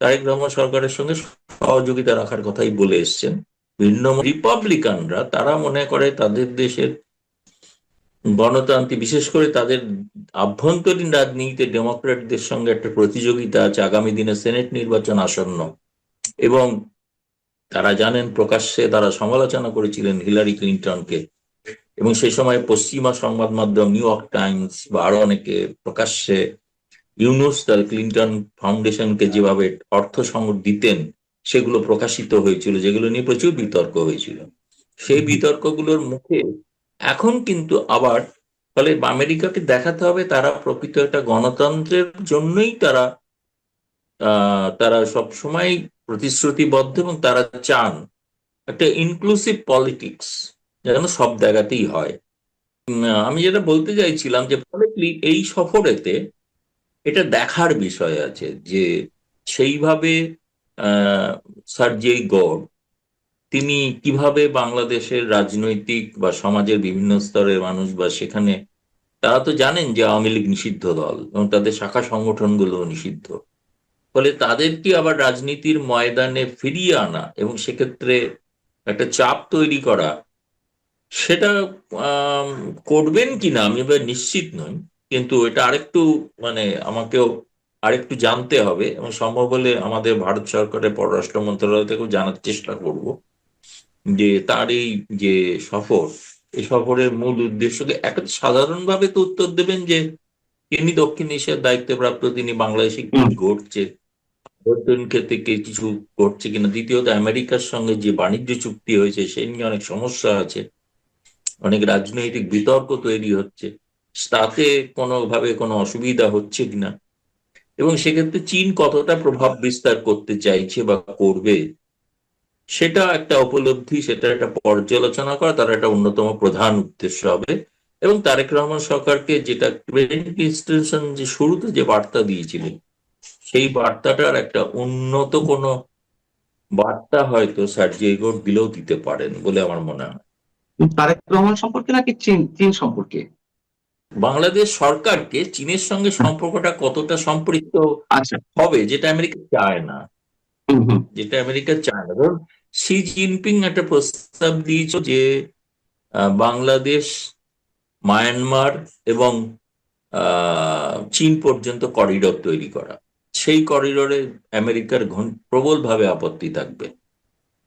তারেক রহমান সরকারের সঙ্গে সহযোগিতা রাখার কথাই বলে এসছেন। ভিন্ন রিপাবলিকানরা তারা মনে করে তাদের দেশের গণতান্ত্রিক, বিশেষ করে তাদের আভ্যন্তরীণ রাজনীতিতে ডেমোক্রেটদের সঙ্গে একটা প্রতিযোগিতা আছে। আগামী দিনে সেনেট নির্বাচন আসন্ন, এবং তারা জানেন প্রকাশ্যে তারা সমালোচনা করেছিলেন হিলারি ক্লিন্টনকে, এবং সেই সময় পশ্চিমা সংবাদ মাধ্যম নিউ ইয়র্ক টাইমস বা আরো অনেকে প্রকাশ্যে ইউনূস তার ক্লিন্টন ফাউন্ডেশনকে যেভাবে অর্থ দিতেন সেগুলো প্রকাশিত হয়েছিল, যেগুলো নিয়ে প্রচুর বিতর্ক হয়েছিল। সেই বিতর্কগুলোর মুখে এখন কিন্তু আবার ফলে আমেরিকাকে দেখাতে হবে তারা প্রকৃত একটা গণতন্ত্রের জন্যই তারা সবসময় প্রতিশ্রুতিবদ্ধ, এবং তারা চান একটা ইনক্লুসিভ পলিটিক্স যেন সব জায়গাতেই হয়। আমি যেটা বলতে চাইছিলাম যে ফলে এই সফরেতে এটা দেখার বিষয় আছে যে সেইভাবে সার্জেই গড় তিনি কিভাবে বাংলাদেশের রাজনৈতিক বা সমাজের বিভিন্ন স্তরের মানুষ, বা সেখানে তারা তো জানেন যে আওয়ামী লীগ নিষিদ্ধ দল এবং তাদের শাখা সংগঠনগুলো নিষিদ্ধ, ফলে তাদেরকে আবার রাজনীতির ময়দানে ফিরিয়ে আনা এবং সেক্ষেত্রে একটা চাপ তৈরি করা, সেটা করবেন কিনা আমি এবার নিশ্চিত নই। কিন্তু এটা আরেকটু আমাকেও আরেকটু জানতে হবে, এবং সম্ভব হলে আমাদের ভারত সরকারের পররাষ্ট্র মন্ত্রণালয় থেকেও জানার চেষ্টা করব যে তার এই যে এই সফরের মূল উদ্দেশ্যকে। একটা সাধারণভাবে তো উত্তর দেবেন যে তিনি দক্ষিণ এশিয়ার দায়িত্বপ্রাপ্ত, তিনি বাংলাদেশে কি ঘটছে ক্ষেত্রে কিছু ঘটছে কিনা। দ্বিতীয়ত আমেরিকার সঙ্গে যে বাণিজ্য চুক্তি হয়েছে সেই নিয়ে অনেক সমস্যা আছে, অনেক রাজনৈতিক বিতর্ক তৈরি হচ্ছে, তাতে কোনোভাবে কোনো অসুবিধা হচ্ছে কিনা, এবং সেক্ষেত্রে চীন কতটা প্রভাব বিস্তার করতে চাইছে বা করবে, সেটা একটা উপলব্ধি, সেটা একটা পর্যালোচনা করা তার একটা অন্যতম প্রধান উদ্দেশ্য হবে। এবং তারেক রহমান সরকারকে যেটা ইনস্টিটিউশন যে শুরুতে যে বার্তা দিয়েছিলেন, সেই বার্তাটার একটা উন্নত কোনো বার্তা হয়তো সার্জি এগোর দিলেও দিতে পারেন বলে আমার মনে হয়। তারেক রহমান সম্পর্কে নাকি চীন চীন সম্পর্কে? বাংলাদেশ সরকারকে চীনের সঙ্গে সম্পর্কটা কতটা সম্পৃক্ত আচ্ছা। হবে, যেটা আমেরিকা চায় না, হুম হুম। যেটা আমেরিকা চায় না। ধরুন শি জিনপিং একটা প্রস্তাব দিয়েছে যে বাংলাদেশ, মায়ানমার এবং চীন পর্যন্ত করিডোর তৈরি করা। সেই করিডোরে আমেরিকার প্রবলভাবে আপত্তি থাকবে,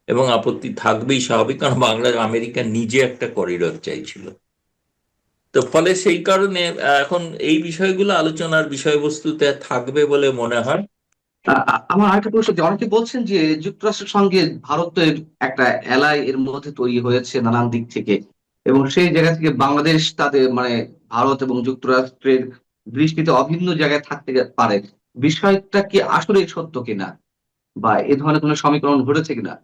এবং আপত্তি থাকবেই স্বাভাবিক, কারণ আমেরিকা নিজে একটা করিডোর চাইছিল। তো ফলে সেই কারণে এখন এই বিষয়গুলো আলোচনার বিষয়বস্তুতে থাকবে বলে মনে হয়। আমার আরেকটা প্রশ্ন, যে অনেকে বলছেন যে যুক্তরাষ্ট্রের সঙ্গে ভারতের একটা এলাই এর মধ্যে তৈরি হয়েছে নানান দিক থেকে, এবং সেই জায়গা থেকে বাংলাদেশ তাদের মানে ভারত এবং যুক্তরাষ্ট্রের দৃষ্টিতে অভিন্ন জায়গায় থাকতে পারে। বিষয়টা কি আসলে সত্য কিনা, বা এ ধরনের কোনো সমীকরণ ঘটেছে কিনা?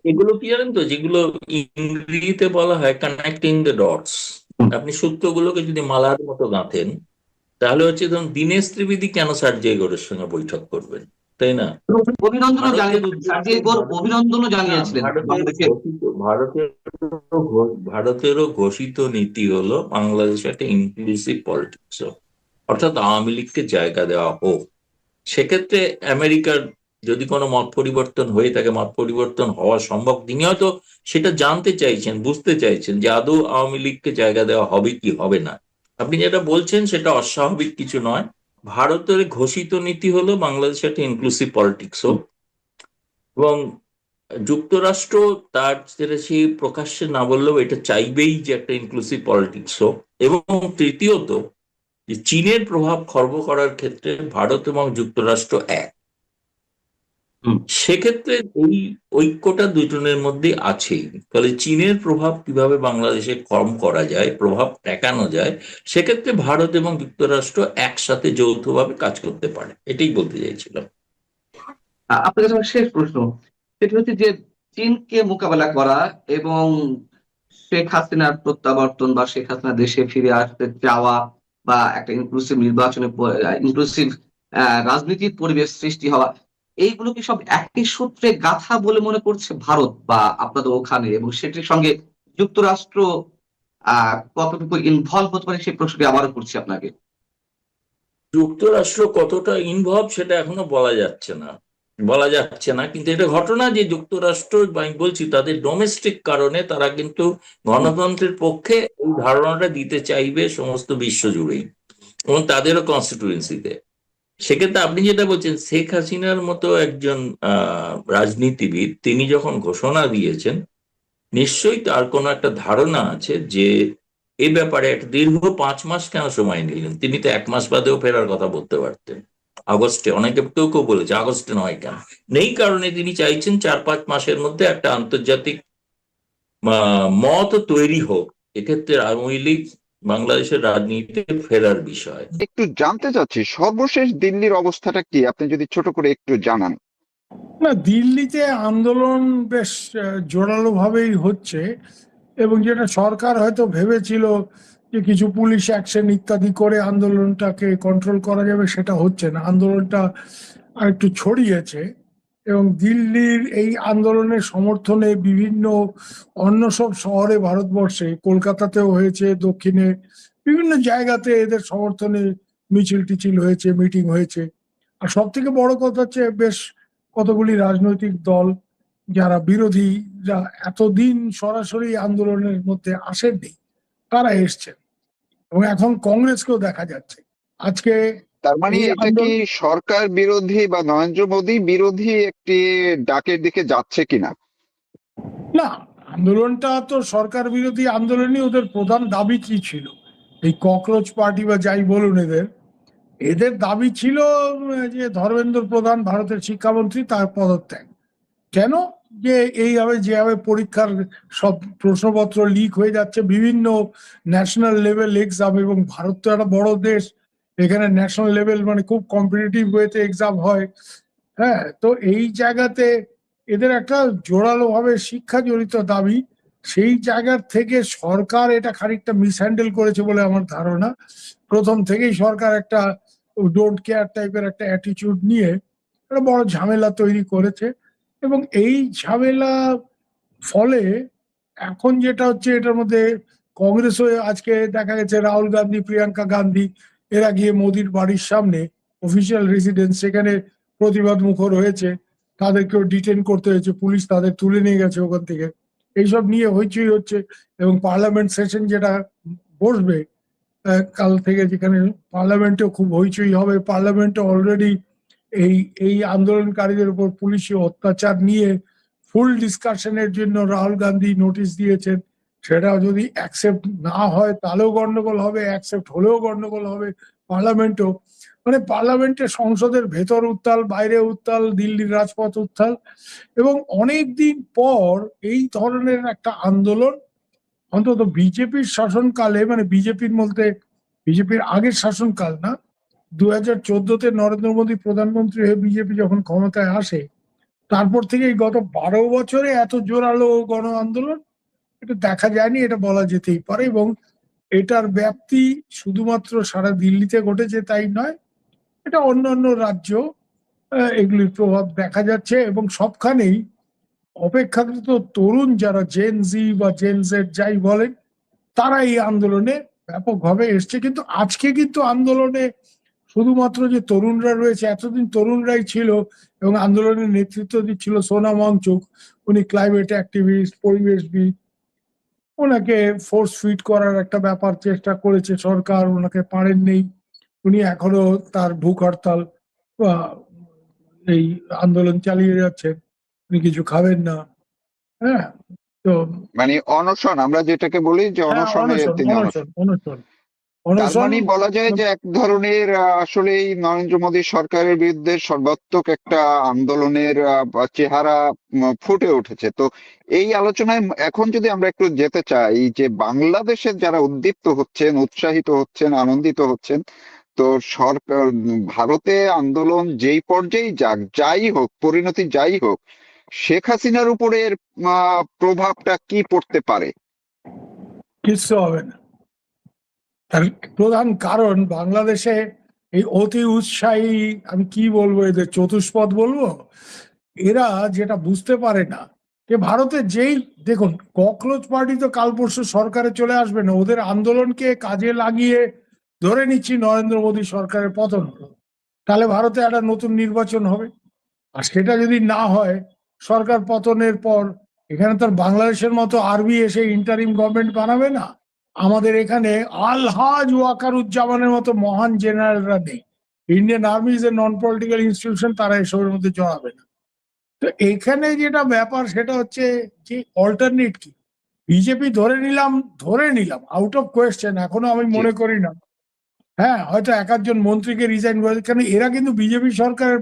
এগুলো কি জানেন তো, যেগুলো ইংরেজিতে বলা হয় কানেক্টিং দ্য ডটস। আপনি সূত্রগুলোকে যদি মালার মতো গাঁথেন, তাহলে হচ্ছে ধরুন দীনেশ ত্রিবেদী কেন সার্জি এগোরের সঙ্গে বৈঠক করবেন, তাই না? অভিনন্দনও ভারতের জানিয়েছেন, সার্জি এগোর অভিনন্দনও জানিয়েছিলেন বাংলাদেশে। ভারতেরও ঘোষিত নীতি হলো বাংলাদেশে একটা ইনক্লুসিভ পলিটিক্স, অর্থাৎ আওয়ামী লীগকে জায়গা দেওয়া হোক। সেক্ষেত্রে আমেরিকার যদি কোনো মত পরিবর্তন হয়ে থাকে, মত পরিবর্তন হওয়া সম্ভব, তিনি হয়তো সেটা জানতে চাইছেন, বুঝতে চাইছেন যে আদৌ আওয়ামী লীগকে জায়গা দেওয়া হবে কি হবে না। আপনি যেটা বলছেন সেটা অস্বাভাবিক কিছু নয়। ভারতের ঘোষিত নীতি হলো বাংলাদেশে একটা ইনক্লুসিভ পলিটিক্স হোক, এবং যুক্তরাষ্ট্র তার যেটা সে প্রকাশ্যে না বললেও এটা চাইবেই যে একটা ইনক্লুসিভ পলিটিক্স হোক। এবং তৃতীয়ত, যে চীনের প্রভাব খর্ব করার ক্ষেত্রে ভারত এবং যুক্তরাষ্ট্র এক। সেক্ষেত্রে এই ঐক্যটা দুজনের মধ্যে আছেই। ফলে চীনের প্রভাব কিভাবে বাংলাদেশে কম করা যায়, প্রভাব ঠেকানো যায়, সেক্ষেত্রে ভারত এবং যুক্তরাষ্ট্র একসাথে যৌথভাবে কাজ করতে পারে, এটাই বলতে চাইছিলাম। আপনার কাছে আমার শেষ প্রশ্ন, সেটা হচ্ছে যে চীনকে মোকাবেলা করা এবং শেখ হাসিনার প্রত্যাবর্তন বা শেখ হাসিনা দেশে ফিরে আসতে চাওয়া, বা একটা ইনক্লুসিভ নির্বাচনে ইনক্লুসিভ রাজনীতির পরিবেশ সৃষ্টি হওয়া, এইগুলো কি সব একই সূত্রে গাঁথা বলে মনে করছে ভারত বা আপনাদের ওখানে, এবং সেটির সঙ্গে যুক্তরাষ্ট্র কতটুকু ইনভলভ হতে পারে, সেই প্রশ্নটি আবারও করছি আপনাকে। যুক্তরাষ্ট্র কতটা ইনভলভ সেটা এখনো বলা যাচ্ছে না, কিন্তু এটা ঘটনা যে যুক্তরাষ্ট্র, আমি বলছি, তাদের ডোমেস্টিক কারণে তারা কিন্তু গণতন্ত্রের পক্ষে এই ধারণাটা দিতে চাইবে সমস্ত বিশ্ব জুড়েই, এবং তাদেরও কনস্টিটিউয়েন্সিতে। সেক্ষেত্রে আপনি যেটা বলছেন, শেখ হাসিনার মতো একজন রাজনীতিবিদ, তিনি যখন ঘোষণা দিয়েছেন, নিশ্চয়ই তার কোনো একটা ধারণা আছে যে এ ব্যাপারে একটা দীর্ঘ 5 মাস কেন সময় নিলেন। তিনি তো 1 মাস বাদেও ফেরার কথা বলতে পারতেন, আগস্টে। অনেকে কেউ কেউ বলেছে আগস্টে নয় কেন, নেই কারণে তিনি চাইছেন 4-5 মাসের মধ্যে একটা আন্তর্জাতিক মত তৈরি হোক এক্ষেত্রে আওয়ামী লীগ বাংলাদেশের রাজনীতিতে ফেরার বিষয়। একটু জানতে চাচ্ছি সর্বশেষ দিল্লির অবস্থাটা কি, আপনি যদি ছোট করে একটু জানান। না, দিল্লিতে আন্দোলন বেশ জোরালো ভাবেই হচ্ছে, এবং যেটা সরকার হয়তো ভেবেছিল যে কিছু পুলিশ অ্যাকশন ইত্যাদি করে আন্দোলনটাকে কন্ট্রোল করা যাবে, সেটা হচ্ছে না। আন্দোলনটা আর একটু ছড়িয়েছে, এবং দিল্লির এই আন্দোলনের সমর্থনে বিভিন্ন অন্য সব শহরে ভারতবর্ষে, কলকাতাতেও হয়েছে, দক্ষিণে বিভিন্ন জায়গাতে এদের সমর্থনে মিছিল টিছিল হয়েছে, মিটিং হয়েছে। আর সব থেকে বড় কথা হচ্ছে বেশ কতগুলি রাজনৈতিক দল যারা বিরোধী, যা এতদিন সরাসরি আন্দোলনের মধ্যে আসেননি, তারা এসছেন, এবং এখন কংগ্রেসকেও দেখা যাচ্ছে আজকে। তার মানে এই এটা কি সরকার বিরোধী বা নরেন্দ্র মোদী বিরোধী একটি ডাকের দিকে যাচ্ছে কিনা? না, আন্দোলনটা তো সরকার বিরোধী আন্দোলনই। ওদের প্রধান দাবি কি ছিল? এই ককরোচ পার্টি বা যাই বলুন, এদের দাবি ছিল যে ধর্মেন্দ্র প্রধান, ভারতের শিক্ষামন্ত্রী, তার পদত্যাগ। কেন? যে এইভাবে যেভাবে পরীক্ষার সব প্রশ্নপত্র লিক হয়ে যাচ্ছে, বিভিন্ন ন্যাশনাল লেভেল এক্সাম, এবং ভারত তো একটা বড় দেশ, এখানে ন্যাশনাল লেভেল মানে খুব কম্পিটিটিভ ওয়েতে এক্সাম হয়। হ্যাঁ, তো এই জায়গাতে এদের একটা জোরালো ভাবে শিক্ষা জড়িত দাবি, সেই জায়গার থেকে সরকার এটা খানিকটা মিসহ্যান্ডেল করেছে বলে আমার ধারণা। প্রথম থেকেই সরকার একটা ডোন্ট কেয়ার টাইপের একটা অ্যাটিটিউড নিয়ে একটা বড় ঝামেলা তৈরি করেছে, এবং এই ঝামেলা ফলে এখন যেটা হচ্ছে এটার মধ্যে কংগ্রেসও আজকে দেখা গেছে রাহুল গান্ধী, প্রিয়াঙ্কা গান্ধী এরা গিয়ে মোদির বাড়ির সামনে অফিসিয়াল রেসিডেন্স সেখানে প্রতিবাদ মুখর হয়েছে, তাদেরকেও ডিটেন করতে হয়েছে, পুলিশ তাদের তুলে নিয়ে গেছে ওখান থেকে। এইসব নিয়ে হইচই হচ্ছে, এবং পার্লামেন্ট সেশন যেটা বসবে কাল থেকে, যেখানে পার্লামেন্টেও খুব হইচই হবে। পার্লামেন্টে অলরেডি এই আন্দোলনকারীদের উপর পুলিশি অত্যাচার নিয়ে ফুল ডিসকাশনের জন্য রাহুল গান্ধী নোটিশ দিয়েছেন। সেটা যদি অ্যাকসেপ্ট না হয় তাহলেও গন্ডগোল হবে, অ্যাকসেপ্ট হলেও গন্ডগোল হবে পার্লামেন্টও। মানে পার্লামেন্টে, সংসদের ভেতর উত্তাল, বাইরে উত্তাল, দিল্লির রাজপথ উত্তাল, এবং অনেক দিন পর এই ধরনের একটা আন্দোলন অন্তত বিজেপির শাসনকালে, মানে বিজেপির বলতে বিজেপির আগের শাসনকাল না, 2014-তে নরেন্দ্র মোদী প্রধানমন্ত্রী হয়ে বিজেপি যখন ক্ষমতায় আসে, তারপর থেকে এই গত 12 বছরে এত জোরালো গণ আন্দোলন এটা দেখা যায়নি, এটা বলা যেতেই পারে। এবং এটার ব্যাপ্তি শুধুমাত্র সারা দিল্লিতে ঘটেছে তাই নয়, এটা অন্যান্য রাজ্য এগুলির প্রভাব দেখা যাচ্ছে, এবং সবখানেই অপেক্ষাকৃত তরুণ যারা জেন জি বা জেন জেড যাই বলেন, তারা এই আন্দোলনে ব্যাপকভাবে এসছে। কিন্তু আজকে কিন্তু আন্দোলনে শুধুমাত্র যে তরুণরা রয়েছে, এতদিন তরুণরাই ছিল, এবং আন্দোলনের নেতৃত্ব দিচ্ছিল সোনাম ওয়াংচুক। উনি ক্লাইমেট অ্যাক্টিভিস্ট, পরিবেশবিদ। ওনাকে ফোর্স ফিট করার একটা ব্যাপার চেষ্টা করেছে সরকার, ওনাকে পারেননি। উনি এখনো তার ভুক হরতাল বা এই আন্দোলন চালিয়ে যাচ্ছেন, উনি কিছু খাবেন না। হ্যাঁ, তো মানে অনশন, আমরা যেটাকে বলি যে হ্যাঁ, অনশনে অনশন তিনি অনশন অনশন তার অনশন। মানে বলা যায় যে এক ধরনের আসলে এই নরেন্দ্র মোদী সরকারের বিরুদ্ধে সর্বাত্মক একটা আন্দোলনের চেহারা ফুটে উঠেছে। তো এই আলোচনায় এখন যদি আমরা একটু যেতে চাই যে বাংলাদেশের যারা উদ্দীপ্ত হচ্ছেন, উৎসাহিত হচ্ছেন, আনন্দিত হচ্ছেন, তো সরকার ভারতে আন্দোলন যেই পর্যায়ে যাক, যাই হোক পরিণতি যাই হোক, শেখ হাসিনার উপরে এর প্রভাবটা কি পড়তে পারে? কিচ্ছু হবে না। তার প্রধান কারণ বাংলাদেশে এই অতি উৎসাহী, আমি কি বলবো, এদের চতুষ্পদ বলবো, এরা যেটা বুঝতে পারে না যে ভারতে যেই দেখুন, ককরোচ পার্টি তো কাল পরশু সরকারে চলে আসবে না, ওদের আন্দোলনকে কাজে লাগিয়ে ধরে নিচ্ছি নরেন্দ্র মোদী সরকারের পতন হলো, তাহলে ভারতে একটা নতুন নির্বাচন হবে। আর সেটা যদি না হয়, সরকার পতনের পর এখানে তো আর বাংলাদেশের মতো আরবি এসে ইন্টারিম গভর্নমেন্ট বানাবে না। আমাদের এখানে আলহাজ ওয়াকারুজ্জামানের মতো মহান জেনারেলরা নেই। Indian army is a non political institution, তারা এসবের মধ্যে জড়াবে না। তো এখানে যেটা ব্যাপার সেটা হচ্ছে যে অল্টারনেট কি, বিজেপি ধরে নিলাম আউট অফ কোয়েশ্চেন, এখনো আমি জি। মনে করি না। হ্যাঁ, হয়তো এক আধজন মন্ত্রীকে রিজাইন করে, কারণ এরা কিন্তু বিজেপি সরকারের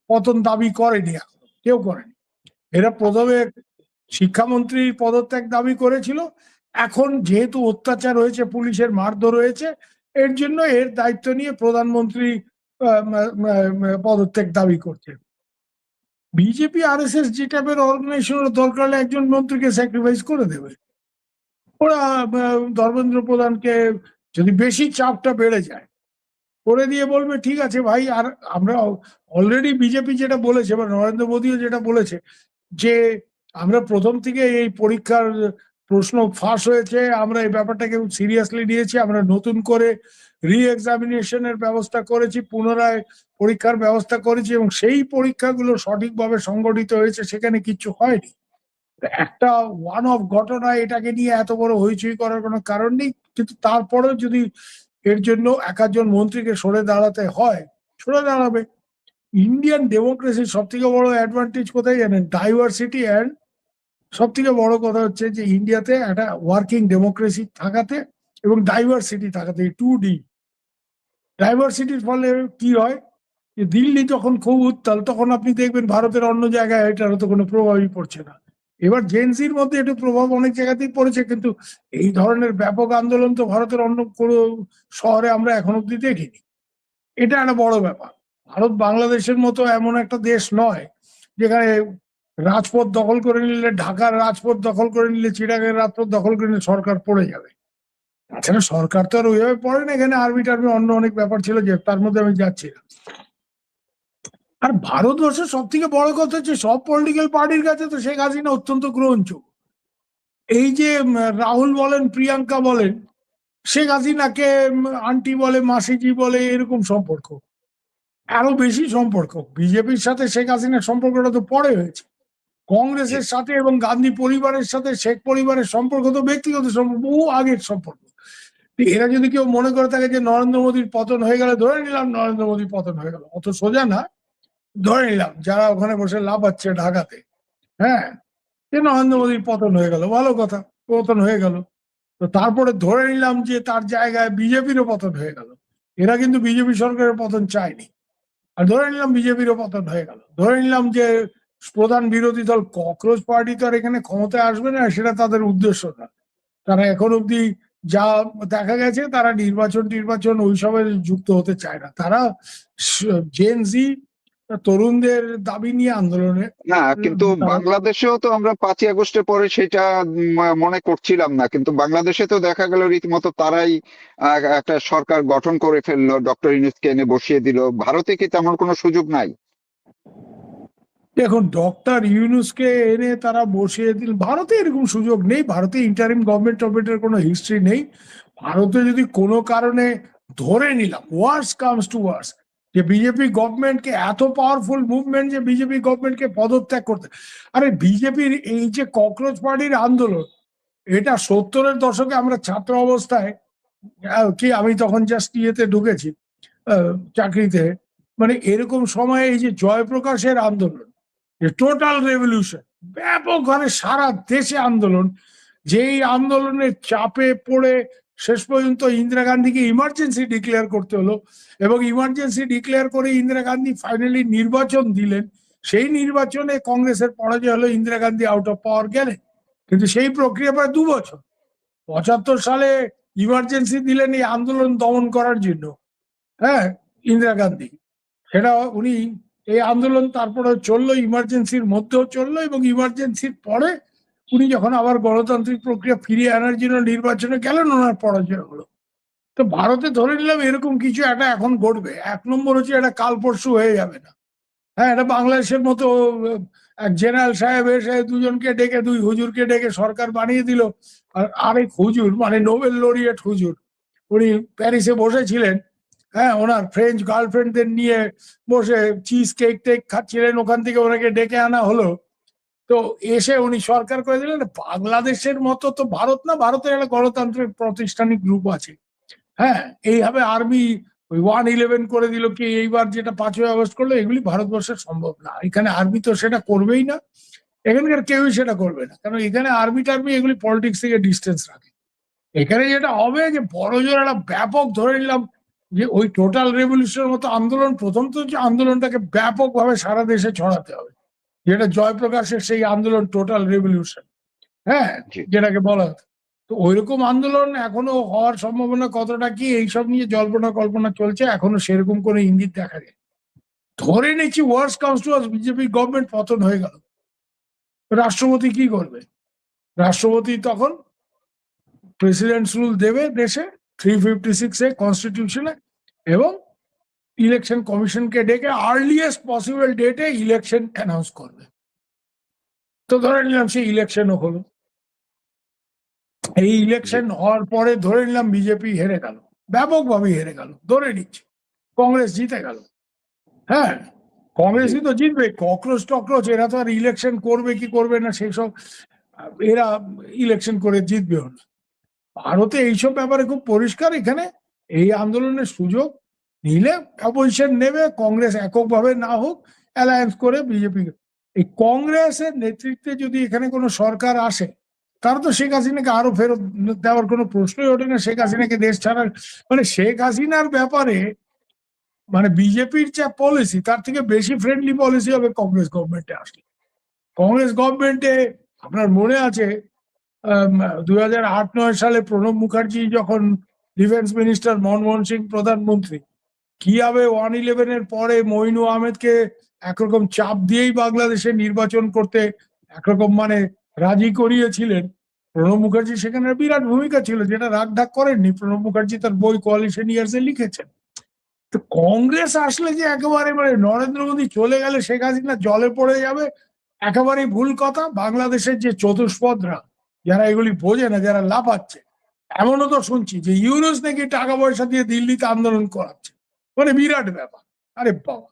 পতন দাবি করেনি, এখন কেউ করেনি। এরা প্রথমে শিক্ষামন্ত্রীর পদত্যাগ দাবি করেছিল, এখন যেহেতু অত্যাচার হয়েছে, পুলিশের মারধর হয়েছে, এর জন্য এর দায়িত্ব নিয়ে প্রধানমন্ত্রী পদত্যাগ দাবি করছে। বিজেপি আরএসএস যে টাইপের অর্গানাইজেশনের দরকার হলে একজন মন্ত্রীকে স্যাক্রিফাইস করে দেবে। ওরা ধর্মেন্দ্র প্রধানকে যদি বেশি চাপটা বেড়ে যায় করে দিয়ে বলবে ঠিক আছে ভাই, আর আমরা অলরেডি বিজেপি যেটা বলেছে বা নরেন্দ্র মোদীও যেটা বলেছে যে আমরা প্রথম থেকে এই পরীক্ষার প্রশ্ন ফাঁস হয়েছে, আমরা এই ব্যাপারটাকে সিরিয়াসলি নিয়েছি, আমরা নতুন করে রি এক্সামিনেশনের ব্যবস্থা করেছি, পুনরায় পরীক্ষার ব্যবস্থা করেছি, এবং সেই পরীক্ষাগুলো সঠিকভাবে সংগঠিত হয়েছে, সেখানে কিছু হয়নি। একটা ওয়ান অফ ঘটনা, এটাকে নিয়ে এত বড় হইচই করার কোনো কারণ নেই। কিন্তু তারপরেও যদি এর জন্য এক একজন মন্ত্রীকে সরে দাঁড়াতে হয়, সরে দাঁড়াবে। ইন্ডিয়ান ডেমোক্রেসির সব থেকে বড় অ্যাডভান্টেজ কোথায় জানেন? ডাইভার্সিটি। অ্যান্ড সব থেকে বড় কথা হচ্ছে যে ইন্ডিয়াতে একটা ওয়ার্কিং ডেমোক্রেসি থাকাতে এবং ডাইভার্সিটি থাকাতে, 2D ডাইভার্সিটির ফলে কি হয়, যে দিল্লি যখন খুব উত্তাল, তখন আপনি দেখবেন ভারতের অন্য জায়গায় এটার তো কোনো প্রভাবই পড়ছে না। এবার জেনজির মধ্যে একটু প্রভাব অনেক জায়গাতেই পড়েছে, কিন্তু এই ধরনের ব্যাপক আন্দোলন তো ভারতের অন্য কোনো শহরে আমরা এখন অব্দি দেখিনি। এটা একটা বড় ব্যাপার। ভারত বাংলাদেশের মতো এমন একটা দেশ নয় যেখানে রাজপথ দখল করে নিলে, ঢাকার রাজপথ দখল করে নিলে, চিটাগাংয়ের রাজপথ দখল করে নিলে সরকার পড়ে যাবে। তাছাড়া সরকার তো আর ওইভাবে পড়ে না, এখানে আর্মি টার্মি অন্য অনেক ব্যাপার ছিল, যে তার মধ্যে আমি যাচ্ছি না। আর ভারতবর্ষের সব থেকে বড় কথা হচ্ছে সব পলিটিক্যাল পার্টির কাছে তো শেখ হাসিনা অত্যন্ত গ্রহণযোগ্য। এই যে রাহুল বলেন, প্রিয়াঙ্কা বলেন, শেখ হাসিনাকে আন্টি বলে, মাসিজি বলে, এরকম সম্পর্ক, আরো বেশি সম্পর্ক। বিজেপির সাথে শেখ হাসিনার সম্পর্কটা তো পরে হয়েছে, কংগ্রেসের সাথে এবং গান্ধী পরিবারের সাথে শেখ পরিবারের সম্পর্ক তো ব্যক্তিগত সম্পর্ক, বহু আগের সম্পর্ক। এরা যদি কেউ মনে করে থাকে যে নরেন্দ্র মোদীর পতন হয়ে গেল, ধরে নিলাম নরেন্দ্র মোদীর পতন হয়ে গেল, অত সোজা না, ধরে নিলাম যারা ওখানে বসে লাফাচ্ছে ঢাকাতে, হ্যাঁ, যে নরেন্দ্র মোদীর পতন হয়ে গেল, ভালো কথা, পতন হয়ে গেল। তো তারপরে ধরে নিলাম যে তার জায়গায় বিজেপিরও পতন হয়ে গেল। এরা কিন্তু বিজেপি সরকারের পতন চায়নি। আর ধরে নিলাম বিজেপিরও পতন হয়ে গেল, ধরে নিলাম যে প্রধান বিরোধী দল ককরোচ পার্টি তো আর এখানে ক্ষমতায় আসবে না, সেটা তাদের উদ্দেশ্য না। তারা এখন অব্দি যা দেখা গেছে, তারা নির্বাচন ওইসবে যুক্ত হতে চায় না। তারা জেন জি তরুণদের দাবি নিয়ে আন্দোলনে। না, কিন্তু বাংলাদেশেও তো আমরা 5ই আগস্টের পরে সেটা মনে করছিলাম না, কিন্তু বাংলাদেশে তো দেখা গেল রীতিমতো তারাই একটা সরকার গঠন করে ফেললো, ডক্টর ইউনূসকে এনে বসিয়ে দিল। ভারতে কি তেমন কোনো সুযোগ নাই? দেখুন, ডক্টর ইউনূসকে এনে তারা বসিয়ে দিল, ভারতে এরকম সুযোগ নেই। ভারতে ইন্টারিম গভর্নমেন্টের কোনো হিস্ট্রি নেই। ভারতে যদি কোনো কারণে ধরে নিলাম ওয়ার্স কামস টু ওয়ার্স, যে বিজেপি গভর্নমেন্টকে এত পাওয়ারফুল মুভমেন্ট যে বিজেপি গভর্নমেন্টকে পদত্যাগ করতে, আরে বিজেপির এই যে ককরোচ পার্টির আন্দোলন, এটা 70-এর দশকে আমরা ছাত্র অবস্থায়, কি আমি তখন জাস্ট ইয়েতে ঢুকেছি, চাকরিতে, মানে এরকম সময়ে এই যে জয়প্রকাশের আন্দোলন, টোটাল রেভলিউশন, ব্যাপকভাবে সারা দেশে আন্দোলন, যেই আন্দোলনের চাপে পড়ে শেষ পর্যন্ত ইন্দিরা গান্ধীকে ইমার্জেন্সি ডিক্লেয়ার করতে হলো, এবং ইমার্জেন্সি ডিক্লেয়ার করে ইন্দিরা গান্ধী ফাইনালি নির্বাচন দিলেন। সেই নির্বাচনে কংগ্রেসের পরাজয় হলো, Indira Gandhi out of power গেলেন। কিন্তু সেই প্রক্রিয়া প্রায় 2 বছর। 75 সালে ইমার্জেন্সি দিলেন এই আন্দোলন দমন করার জন্য, হ্যাঁ, ইন্দিরা গান্ধী। সেটা উনি, এই আন্দোলন তারপরে চললো, ইমার্জেন্সির মধ্যেও চললো, এবং ইমার্জেন্সির পরে উনি যখন আবার গণতান্ত্রিক প্রক্রিয়া ফিরিয়ে আনার জন্য নির্বাচনে গেলেন, ওনার পরাজয় হলো। তো ভারতে ধরে নিলাম এরকম কিছু একটা এখন ঘটবে। 1 নম্বর হচ্ছে এটা কাল পরশু হয়ে যাবে না। হ্যাঁ, এটা বাংলাদেশের মতো এক জেনারেল সাহেব এসে 2 জনকে ডেকে, 2 হুজুরকে ডেকে সরকার বানিয়ে দিল। আর আরেক হুজুর, মানে নোবেল লরিয়েট হুজুর, উনি প্যারিসে বসেছিলেন, হ্যাঁ, ওনার ফ্রেঞ্চ গার্লফ্রেন্ডদের নিয়ে বসে চিজ কেক টেক খাচ্ছিলেন, ওখান থেকে ওনাকে ডেকে আনা হলো। তো এসে উনি সরকার করে দিলেন। বাংলাদেশের মতো তো ভারত না, ভারতের একটা গণতান্ত্রিক প্রাতিষ্ঠানিক গ্রুপ আছে, হ্যাঁ, এইভাবে আর্মি 1-11 করে দিল, কি এইবার যেটা 5ই আগস্ট করলো, এগুলি ভারতবর্ষের সম্ভব না। এখানে আর্মি তো সেটা করবেই না, এখানকার কেউই সেটা করবে না, কারণ এখানে আর্মি টার্মি এগুলি পলিটিক্স থেকে ডিস্টেন্স রাখে। এখানে যেটা হবে যে বড় জোর একটা ব্যাপক, ধরে নিলাম যে ওই টোটাল রেভলিউশনের মতো আন্দোলন, প্রথম তো যে আন্দোলনটাকে ব্যাপকভাবে সারা দেশে ছড়াতে হবে, যেটা জয়প্রকাশের সেই আন্দোলন টোটাল রেভলিউশন, হ্যাঁ, জি। যেটাকে বলা হতো। তো ওইরকম আন্দোলন এখনো হওয়ার সম্ভাবনা কতটা কি, এইসব নিয়ে জল্পনা কল্পনা চলছে, এখনো সেরকম কোনো ইঙ্গিত দেখা যায়। ধরে নিচ্ছি worse comes to worse, BJP government পতন হয়ে গেল, রাষ্ট্রপতি কি করবে? রাষ্ট্রপতি তখন প্রেসিডেন্টস রুল দেবে দেশে 356 কনস্টিটিউশনে, এবং ইলেকশন কমিশনকে ডেকে আর্লিয়েস্ট পসিবল ডেটে ইলেকশন অ্যানাউন্স করবে। তো ধরে নিলাম সেই ইলেকশনও হলো। এই ইলেকশন হওয়ার পরে ধরে নিলাম বিজেপি হেরে গেল, ব্যাপকভাবে হেরে গেল, ধরে নিচ্ছে কংগ্রেস জিতে গেল। হ্যাঁ, কংগ্রেসই তো জিতবে, ককরোচ টকরোচ এরা তো আর ইলেকশন করবে কি করবে না সেই সব, এরা ইলেকশন করে জিতবেও না। ভারতে এইসব ব্যাপারে খুব পরিষ্কার, এখানে এই আন্দোলনের সুযোগ নিলে অপোজিশন নেবে, কংগ্রেস এককভাবে না হোক, অ্যালায়েন্স করে বিজেপি। এই কংগ্রেসের নেতৃত্বে যদি এখানে কোনো সরকার আসে, তারা তো শেখ হাসিনাকে আরো ফেরত দেওয়ার কোনো প্রশ্নই ওঠে না, শেখ হাসিনাকে দেশ ছাড়ার, মানে শেখ হাসিনার ব্যাপারে মানে বিজেপির যা পলিসি, তার থেকে বেশি ফ্রেন্ডলি পলিসি হবে কংগ্রেস গভর্নমেন্টে আসলে। কংগ্রেস গভর্নমেন্টে আপনার মনে আছে 2008-9 সালে প্রণব মুখার্জি যখন ডিফেন্স মিনিস্টার, মনমোহন সিং প্রধানমন্ত্রী, কিভাবে 1-11 এর পরে মইনু আহমেদকে একরকম চাপ দিয়েই বাংলাদেশে নির্বাচন করতে একরকম মানে রাজি করিয়েছিলেন। প্রণব মুখার্জি সেখানে বিরাট ভূমিকা ছিল, যেটা রাগ ঢাক করেননি। প্রণব মুখার্জি তার বই কোয়ালিশন ইয়ার্সে লিখেছেন। তো কংগ্রেস আসলে যে একেবারে মানে নরেন্দ্র মোদী চলে গেলে শেখ হাসিনা জলে পড়ে যাবে, একেবারেই ভুল কথা। বাংলাদেশের যে চতুষ্পদরা, যারা এগুলি বোঝে না, যারা লাফাচ্ছে, এমনও তো শুনছি যে ইউনুস নাকি টাকা পয়সা দিয়ে দিল্লিতে আন্দোলন করাচ্ছে, মানে বিরাট ব্যাপার। আরে বাবা,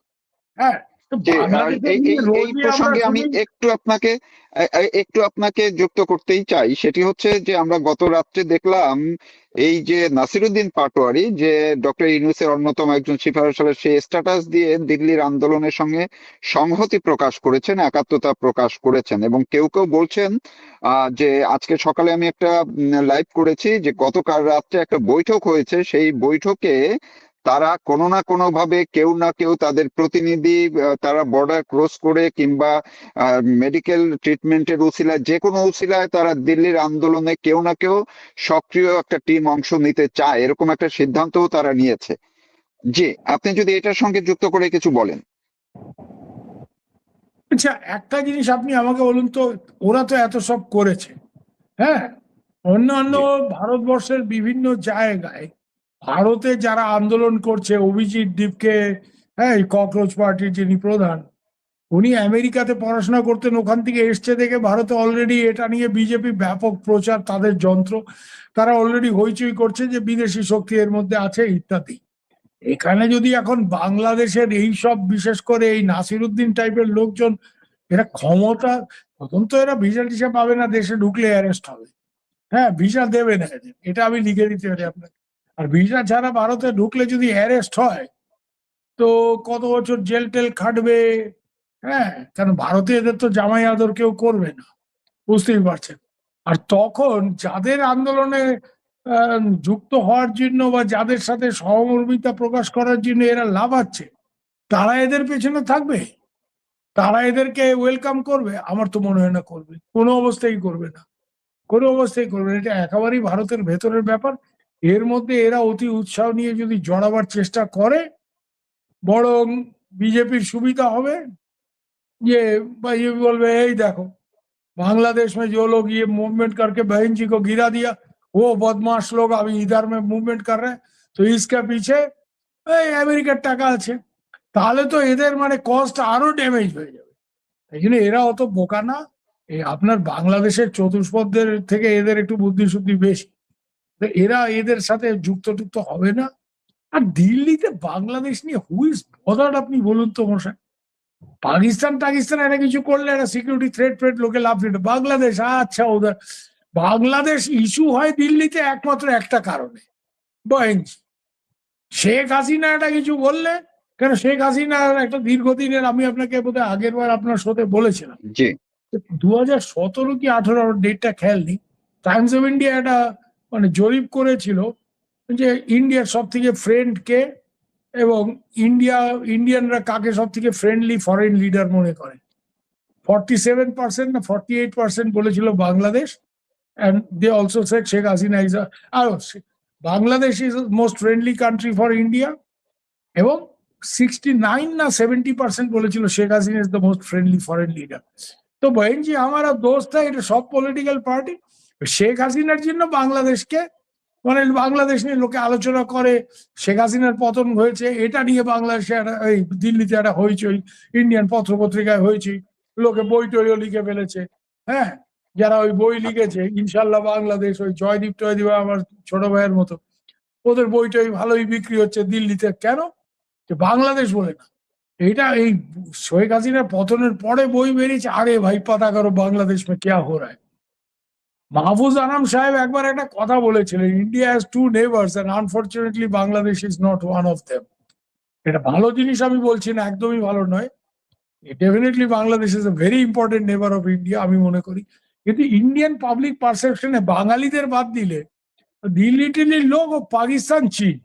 হ্যাঁ। তো যে বাংলাদেশে এই এই এই রোজই আমরা প্রসঙ্গে আমি শুনি। একটু আপনাকে যুক্ত করতেই চাই। সেটি হচ্ছে যে আমরা গত রাত্রে দেখলাম এই যে নাসিরুদ্দিন পাটোয়ারি, যে ডক্টর ইউনূসের অন্যতম একজন সিফারিশালের, সেই স্ট্যাটাস দিয়ে দিল্লির আন্দোলনের সঙ্গে সংহতি প্রকাশ করেছেন, একাত্মতা প্রকাশ করেছেন। এবং কেউ কেউ বলছেন যে আজকে সকালে আমি একটা লাইভ করেছি যে গতকাল রাত্রে একটা বৈঠক হয়েছে, সেই বৈঠকে তারা কোনো না কোনো ভাবে কেউ না কেউ তাদের প্রতিনিধি, তারা বর্ডার ক্রস করে কিংবা মেডিকেল ট্রিটমেন্টের উসিলায়, যে কোনো উসিলায় তারা দিল্লির আন্দোলনে কেউ না কেউ সক্রিয় একটা টিম অংশ নিতে চায়, এরকম একটা সিদ্ধান্তও তারা নিয়েছে। জি, আপনি যদি এটার সঙ্গে যুক্ত করে কিছু বলেন। আচ্ছা, একটা জিনিস আপনি আমাকে বলুন তো, ওরা তো এত সব করেছে, হ্যাঁ, অন্যান্য জি ভারতবর্ষের বিভিন্ন জায়গায় ভারতে যারা আন্দোলন করছে, অভিজিৎ দীপকে, হ্যাঁ, এই ককরোচ পার্টির যিনি প্রধান, উনি আমেরিকাতে পড়াশোনা করতেন, ওখান থেকে এসছে দেখে ভারতে অলরেডি এটা নিয়ে বিজেপি ব্যাপক প্রচার, তাদের যন্ত্র, তারা অলরেডি হইচই করছে যে বিদেশি শক্তি এর মধ্যে আছে ইত্যাদি। এখানে যদি এখন বাংলাদেশের এই সব, বিশেষ করে এই নাসিরুদ্দিন টাইপের লোকজন, এরা ক্ষমতা, প্রথম তো এরা ভিসা টিসা পাবে না, দেশে ঢুকলে অ্যারেস্ট হবে, হ্যাঁ, ভিসা দেবে না এদের, এটা আমি লিখে দিতে পারি আপনাকে। আর ভিসা ছাড়া ভারতে ঢুকলে যদি অ্যারেস্ট হয়, তো কত বছর জেল টেল খাটবে, হ্যাঁ, কারণ ভারতে এদের তো জামাই আদর কেউ করবে না, বুঝতেই পারছেন। আর তখন যাদের আন্দোলনে যুক্ত হওয়ার জন্য বা যাদের সাথে সহমর্মিতা প্রকাশ করার জন্য এরা লাফাচ্ছে, তারা এদের পেছনে থাকবে, তারা এদেরকে ওয়েলকাম করবে? আমার তো মনে হয় না করবে, কোনো অবস্থায় করবে না, কোনো অবস্থায় করবে না। এটা একেবারেই ভারতের ভেতরের ব্যাপার। এর মধ্যে এরা অতি উৎসাহ নিয়ে যদি জড়াবার চেষ্টা করে, বরং বিজেপির সুবিধা হবে। ये ये बोलबे, এই देखो बांग्लादेश में जो लोग ये मूवमेंट करके बहन जी को गिरा दिया, वो बदमाश लोग अभी इधर में मूवमेंट कर रहे हैं, तो इसके पीछे এই আমেরিকার টাকা আছে। তাহলে তো এদের মানে কস্ট আরো ড্যামেজ হয়ে যাবে। এই জন্য এরা অত বোকা না। এই আপনার বাংলাদেশের চতুষ্পদদের থেকে এদের একটু বুদ্ধি শুদ্ধি বেশি, তো এরা এদের সাথে যুক্ত টুক্ত হবে না। আর দিল্লিতে বাংলাদেশ নিয়ে হুইজ বদার্ড, আপনি বলুন তো মশাই। পাকিস্তান একটা কিছু করলে একটা সিকিউরিটি থ্রেট লোকে লাভ দিত, বাংলাদেশ আচ্ছা ওদের। বাংলাদেশ ইস্যু হয় দিল্লিতে একমাত্র একটা কারণে, বহেঞ্জ। শেখ হাসিনা একটা কিছু বললে, কেন শেখ হাসিনা একটা দীর্ঘদিনের, আমি আপনাকে বোধহয় আগের বার আপনার সাথে বলেছিলাম, জি 2017 কি 18, ডেটটা খেয়াল নেই, টাইমস অফ ইন্ডিয়া একটা মানে জরিপ করেছিল যে ইন্ডিয়ার সব থেকে ফ্রেন্ড কে, এবং ইন্ডিয়ানরা কাকে সব থেকে ফ্রেন্ডলি ফরেন লিডার মনে করে। 47% না 48% বলেছিল Bangladesh, and they also said Sheikh Hasina is Bangladesh is the most friendly country for India, এবং 69 না 70% বলেছিল Sheikh Hasina is the most friendly foreign leader. তো বহেন জি আমারা দোস্ত হয়, এটা সব পলিটিক্যাল পার্টি। শেখ হাসিনার জন্য বাংলাদেশকে মানে বাংলাদেশ নিয়ে লোকে আলোচনা করে, শেখ হাসিনার পতন হয়েছে এটা নিয়ে বাংলাদেশে এই দিল্লিতে একটা হইচই, ইন্ডিয়ান পত্র পত্রিকায় হইচই, লোকে বই টইও লিখে ফেলেছে, হ্যাঁ, যারা ওই বই লিখেছে ইনশাল্লাহ বাংলাদেশ, ওই জয়দীপ টয়দীপ আমার ছোট ভাইয়ের মতো, ওদের বই টই ভালোই বিক্রি হচ্ছে দিল্লিতে। কেন? যে বাংলাদেশ বলে না। এটা এই শেখ হাসিনার পতনের পরে বই বেরিয়েছে, আরে ভাই পাতা করো বাংলাদেশ মে ক্যা হো রা হ্যায়। মাহফুজ আনাম সাহেব একবার একটা কথা বলেছিলেন, India has 2 neighbors and unfortunately Bangladesh is not one of them. এটা ভালো জিনিস আমি বলছি না, একদমই ভালো নয়। Definitely Bangladesh is a very important নেবার অফ ইন্ডিয়া আমি মনে করি, কিন্তু ইন্ডিয়ান পাবলিক পারসেপশনে বাঙালিদের বাদ দিলে দিল্লি টিল্লির লোক ও পাকিস্তান, চীন,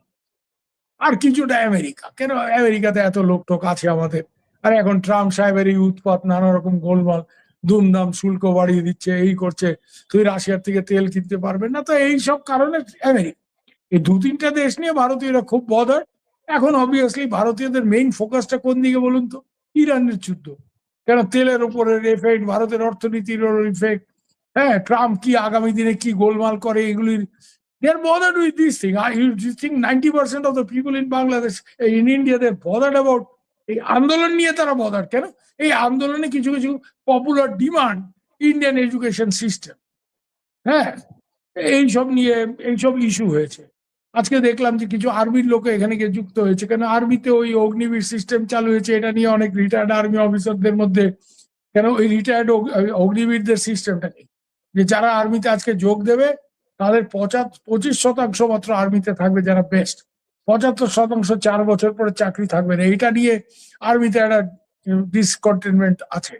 আর কিছুটা আমেরিকা। কেন আমেরিকাতে এত লোক টোক আছে আমাদের, আর এখন ট্রাম্প সাহেবের এই উৎপাত, নানা রকম গোলমাল, দুমদাম শুল্ক বাড়িয়ে দিচ্ছে, এই করছে, তুই রাশিয়ার থেকে তেল কিনতে পারবে না। তো এই সব কারণে আমেরিকা, এই 2-3টা দেশ নিয়ে ভারতীয়রা খুব বদার। এখন অবভিয়াসলি ভারতীয়দের মেইন ফোকাসটা কোন দিকে বলুন তো? ইরানের যুদ্ধ, কেন তেলের উপরের এফেক্ট, ভারতের অর্থনীতির ইফেক্ট, হ্যাঁ, ট্রাম্প কি আগামী দিনে কি গোলমাল করে, এগুলির they are bothered with this thing. You think 90% of the people in Bangladesh, in India, they're bothered about এই আন্দোলন নিয়ে তারা bothered কেন? এই আন্দোলনে কিছু কিছু popular demand, Indian education system, হ্যাঁ, এইসব নিয়ে এইসব ইস্যু হয়েছে। আজকে দেখলাম যে কিছু আর্মির লোক এখানে গিয়ে যুক্ত হয়েছে, কেন আর্মিতে ওই অগ্নিবীর সিস্টেম চালু হয়েছে, এটা নিয়ে অনেক রিটায়ার্ড আর্মি অফিসারদের মধ্যে, কেন ওই রিটায়ার্ড অগ্নিবীরদের সিস্টেমটা নেই, যে যারা আর্মিতে আজকে যোগ দেবে তাদের 25% মাত্র আর্মিতে থাকবে যারা বেস্ট, 75% 4 বছর পরে চাকরি থাকবে না। এইটা নিয়ে আর্মিতে একটা ডিসকন্টেনমেন্ট আছে।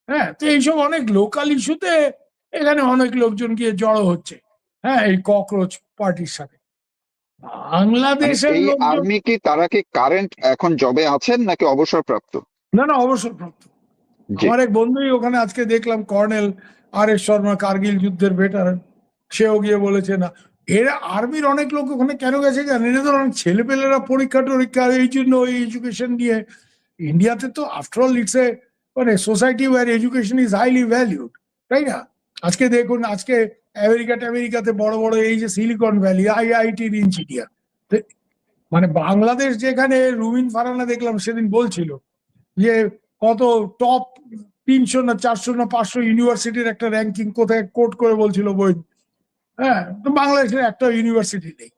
হ্যাঁ, তো এইসব অনেক লোকাল ইস্যুতে এখানে অনেক লোকজন গিয়ে জড়ো হচ্ছে, হ্যাঁ, এই ককরোচ পার্টির সাথে। বাংলাদেশের এই লোকজন, আর্মি কি তারা কি কারেন্ট এখন জবে আছেন নাকি অবসরপ্রাপ্ত? না না, অবসরপ্রাপ্ত। জি। আমার এক বন্ধুই ওখানে আজকে দেখলাম, কর্নেল R.S. শর্মা, কার্গিল যুদ্ধের ভেটারান, সেও গিয়ে বলেছে না। এরা আর্মির অনেক লোক ওখানে কেন গেছে জানেন? এরা ধর অনেক ছেলেপেলেরা পরীক্ষা টরীক্ষা, এই জন্য ওই এডুকেশন নিয়ে। ইন্ডিয়াতে তো আফটারঅল ইটস এ মানে society where education is highly valued, তাই না? আজকে দেখুন, আজকে আমেরিকাতে বড় বড় এই যে সিলিকন ভ্যালি, IIT-র ইঞ্জিনিয়ার, মানে বাংলাদেশ যেখানে রুমিন ফারানা দেখলাম সেদিন বলছিল যে কত টপ 300 না 400 না 500 ইউনিভার্সিটির একটা র্যাঙ্কিং কোথায় কোট করে বলছিল বই। হ্যাঁ, তো বাংলাদেশের একটা ইউনিভার্সিটি নেই।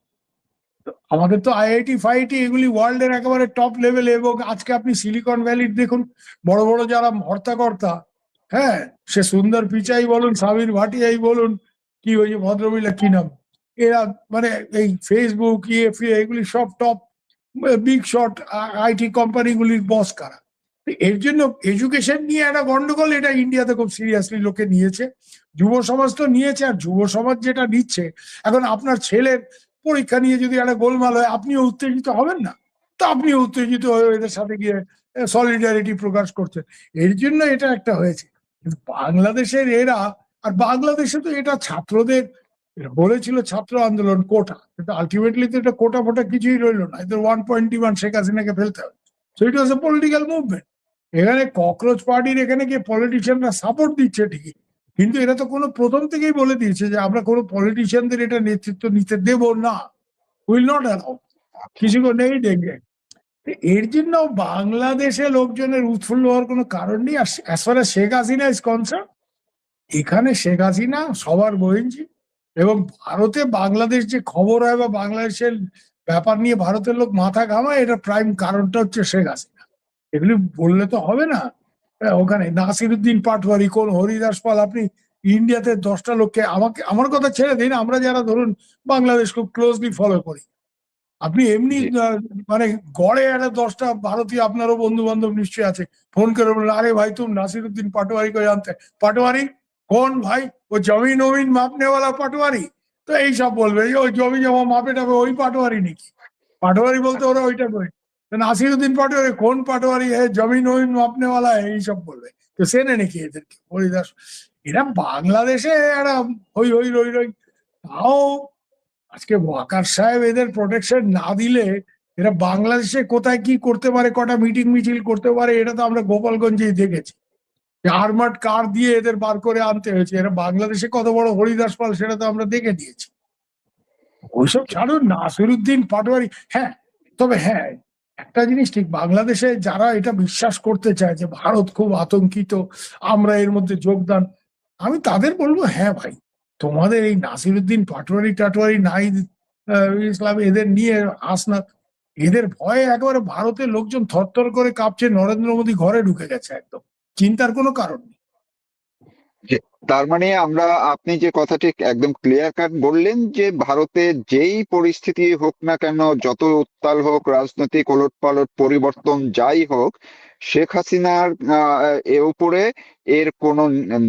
তো আমাদের তো IIT ফাইটি এগুলি ওয়ার্ল্ডের একেবারে টপ লেভেলে। এবং আজকে আপনি সিলিকন ভ্যালির দেখুন, বড় বড় যারা হর্তাকর্তা, হ্যাঁ, সে সুন্দর পিচাই বলুন, সাবির ভাটিয়াই বলুন, কি ওই যে ভদ্রমহিলা কি নাম, এরা মানে এই ফেসবুক, ইএফএ, এগুলি সব টপ বিগ শট IT কোম্পানিগুলির বস কারা। এর জন্য এডুকেশন নিয়ে একটা গন্ডগোল, এটা ইন্ডিয়াতে খুব সিরিয়াসলি লোকে নিয়েছে, যুব সমাজ তো নিয়েছে। আর যুব সমাজ যেটা নিচ্ছে, এখন আপনার ছেলের পরীক্ষা নিয়ে যদি একটা গোলমাল হয়, আপনিও উত্তেজিত হবেন না? তো আপনিও উত্তেজিত হয়ে এদের সাথে গিয়ে সলিডারিটি প্রকাশ করছেন, এর জন্য এটা একটা হয়েছে। কিন্তু বাংলাদেশের এরা, আর বাংলাদেশে তো এটা ছাত্রদের, এরা বলেছিল ছাত্র আন্দোলন কোটা, কিন্তু আলটিমেটলি তো এটা কোটা ফোটা কিছুই রইলো না। এদের 1.1 শেখ হাসিনাকে ফেলতে হবে। So it was a political movement. এখানে ককরোচ পার্টির এখানে গিয়ে পলিটিশিয়ানরা সাপোর্ট দিচ্ছে ঠিকই, কিন্তু এরা তো কোনো প্রথম থেকেই বলে দিয়েছে যে আমরা কোনো পলিটিশিয়ানদের এটা নেতৃত্ব নিতে দেব না, উইল নট অ্যালাউ, কিছু নেই দেখবে। এর জন্য বাংলাদেশে লোকজনের উৎফুল্ল হওয়ার কোনো কারণ নেই। আর as far as Sheikh Hasina is concern, এখানে শেখ হাসিনা সবার বহিঞ্জি। এবং ভারতে বাংলাদেশ যে খবর হয় বা বাংলাদেশের ব্যাপার নিয়ে ভারতের লোক মাথা ঘামায়, এটা প্রাইম কারণটা হচ্ছে শেখ হাসিনা। এগুলি বললে তো হবে না। ওখানে নাসিরুদ্দিন পাটোয়ারি, কোন হরিদাস পাল, আপনি ইন্ডিয়াতে 10টা লোককে, আমার কথা ছেড়ে দিন, আমরা যারা ধরুন বাংলাদেশ খুব ক্লোজলি ফলো করি, আপনি এমনি মানে গড়ে একটা 10টা ভারতীয়, আপনারও বন্ধু বান্ধব নিশ্চয়ই আছে, ফোন করে বললেন, আরে ভাই তুম নাসিরুদ্দিন পাটোয়ারি को जानते हैं? পাটোয়ারি কোন ভাই? ও জমিন ওমিন মাপনে वाला পাটোয়ারি। তো এইসব বলবে, ওই জমি জমা মাপে টাপে ওই পাটোয়ারি নাকি? পাটোয়ারি বলতে ওরা ওইটা করে। নাসিরুদ্দিন পাটোয়ারি কোন পাটোয়ারি? হ্যাঁ, জমিন ওমিন মাপনে वाला এইসব বলবে। তো চেনে নাকি এদেরকে? হরিদাস, এরা বাংলাদেশে এরা হই হই রই রই। তাও আজকে ওয়াকার সাহেব এদের প্রোটেকশন না দিলে এরা বাংলাদেশে কোথায় কি করতে পারে, কটা মিটিং মিছিল করতে পারে, এটা তো আমরা গোপালগঞ্জেই দেখেছি। আর্মার্ড কার দিয়ে এদের বার করে আনতে হয়েছে। এরা বাংলাদেশে কত বড় হরিদাস পাল সেটা তো আমরা দেখে দিয়েছি। ওইসব ছাড়ুন, নাসিরুদ্দিন পাটোয়ারি। হ্যাঁ, তবে হ্যাঁ, একটা জিনিস ঠিক, বাংলাদেশে যারা এটা বিশ্বাস করতে চায় যে ভারত খুব আতঙ্কিত, আমরা এর মধ্যে যোগদান, আমি তাদের বলবো, হ্যাঁ ভাই, তোমাদের এই নাসিরুদ্দিন পাটোয়ারি টাটোয়ারি, নাহিদ ইসলাম, এদের নিয়ে আসনা, এদের ভয়ে একেবারে ভারতের লোকজন থরথর করে কাঁপছে। নরেন্দ্র মোদী ঘরে ঢুকে গেছে, একদম চিন্তার কোনো কারণ নেই। তার মানে আপনি যে কথাটি একদম ক্লিয়ার কাট বললেন যে ভারতে যেই পরিস্থিতি হোক না কেন, যত উত্তাল হোক, রাজনৈতিক ওলটপালট পরিবর্তন যাই হোক, শেখ হাসিনার এর উপরে এর কোনো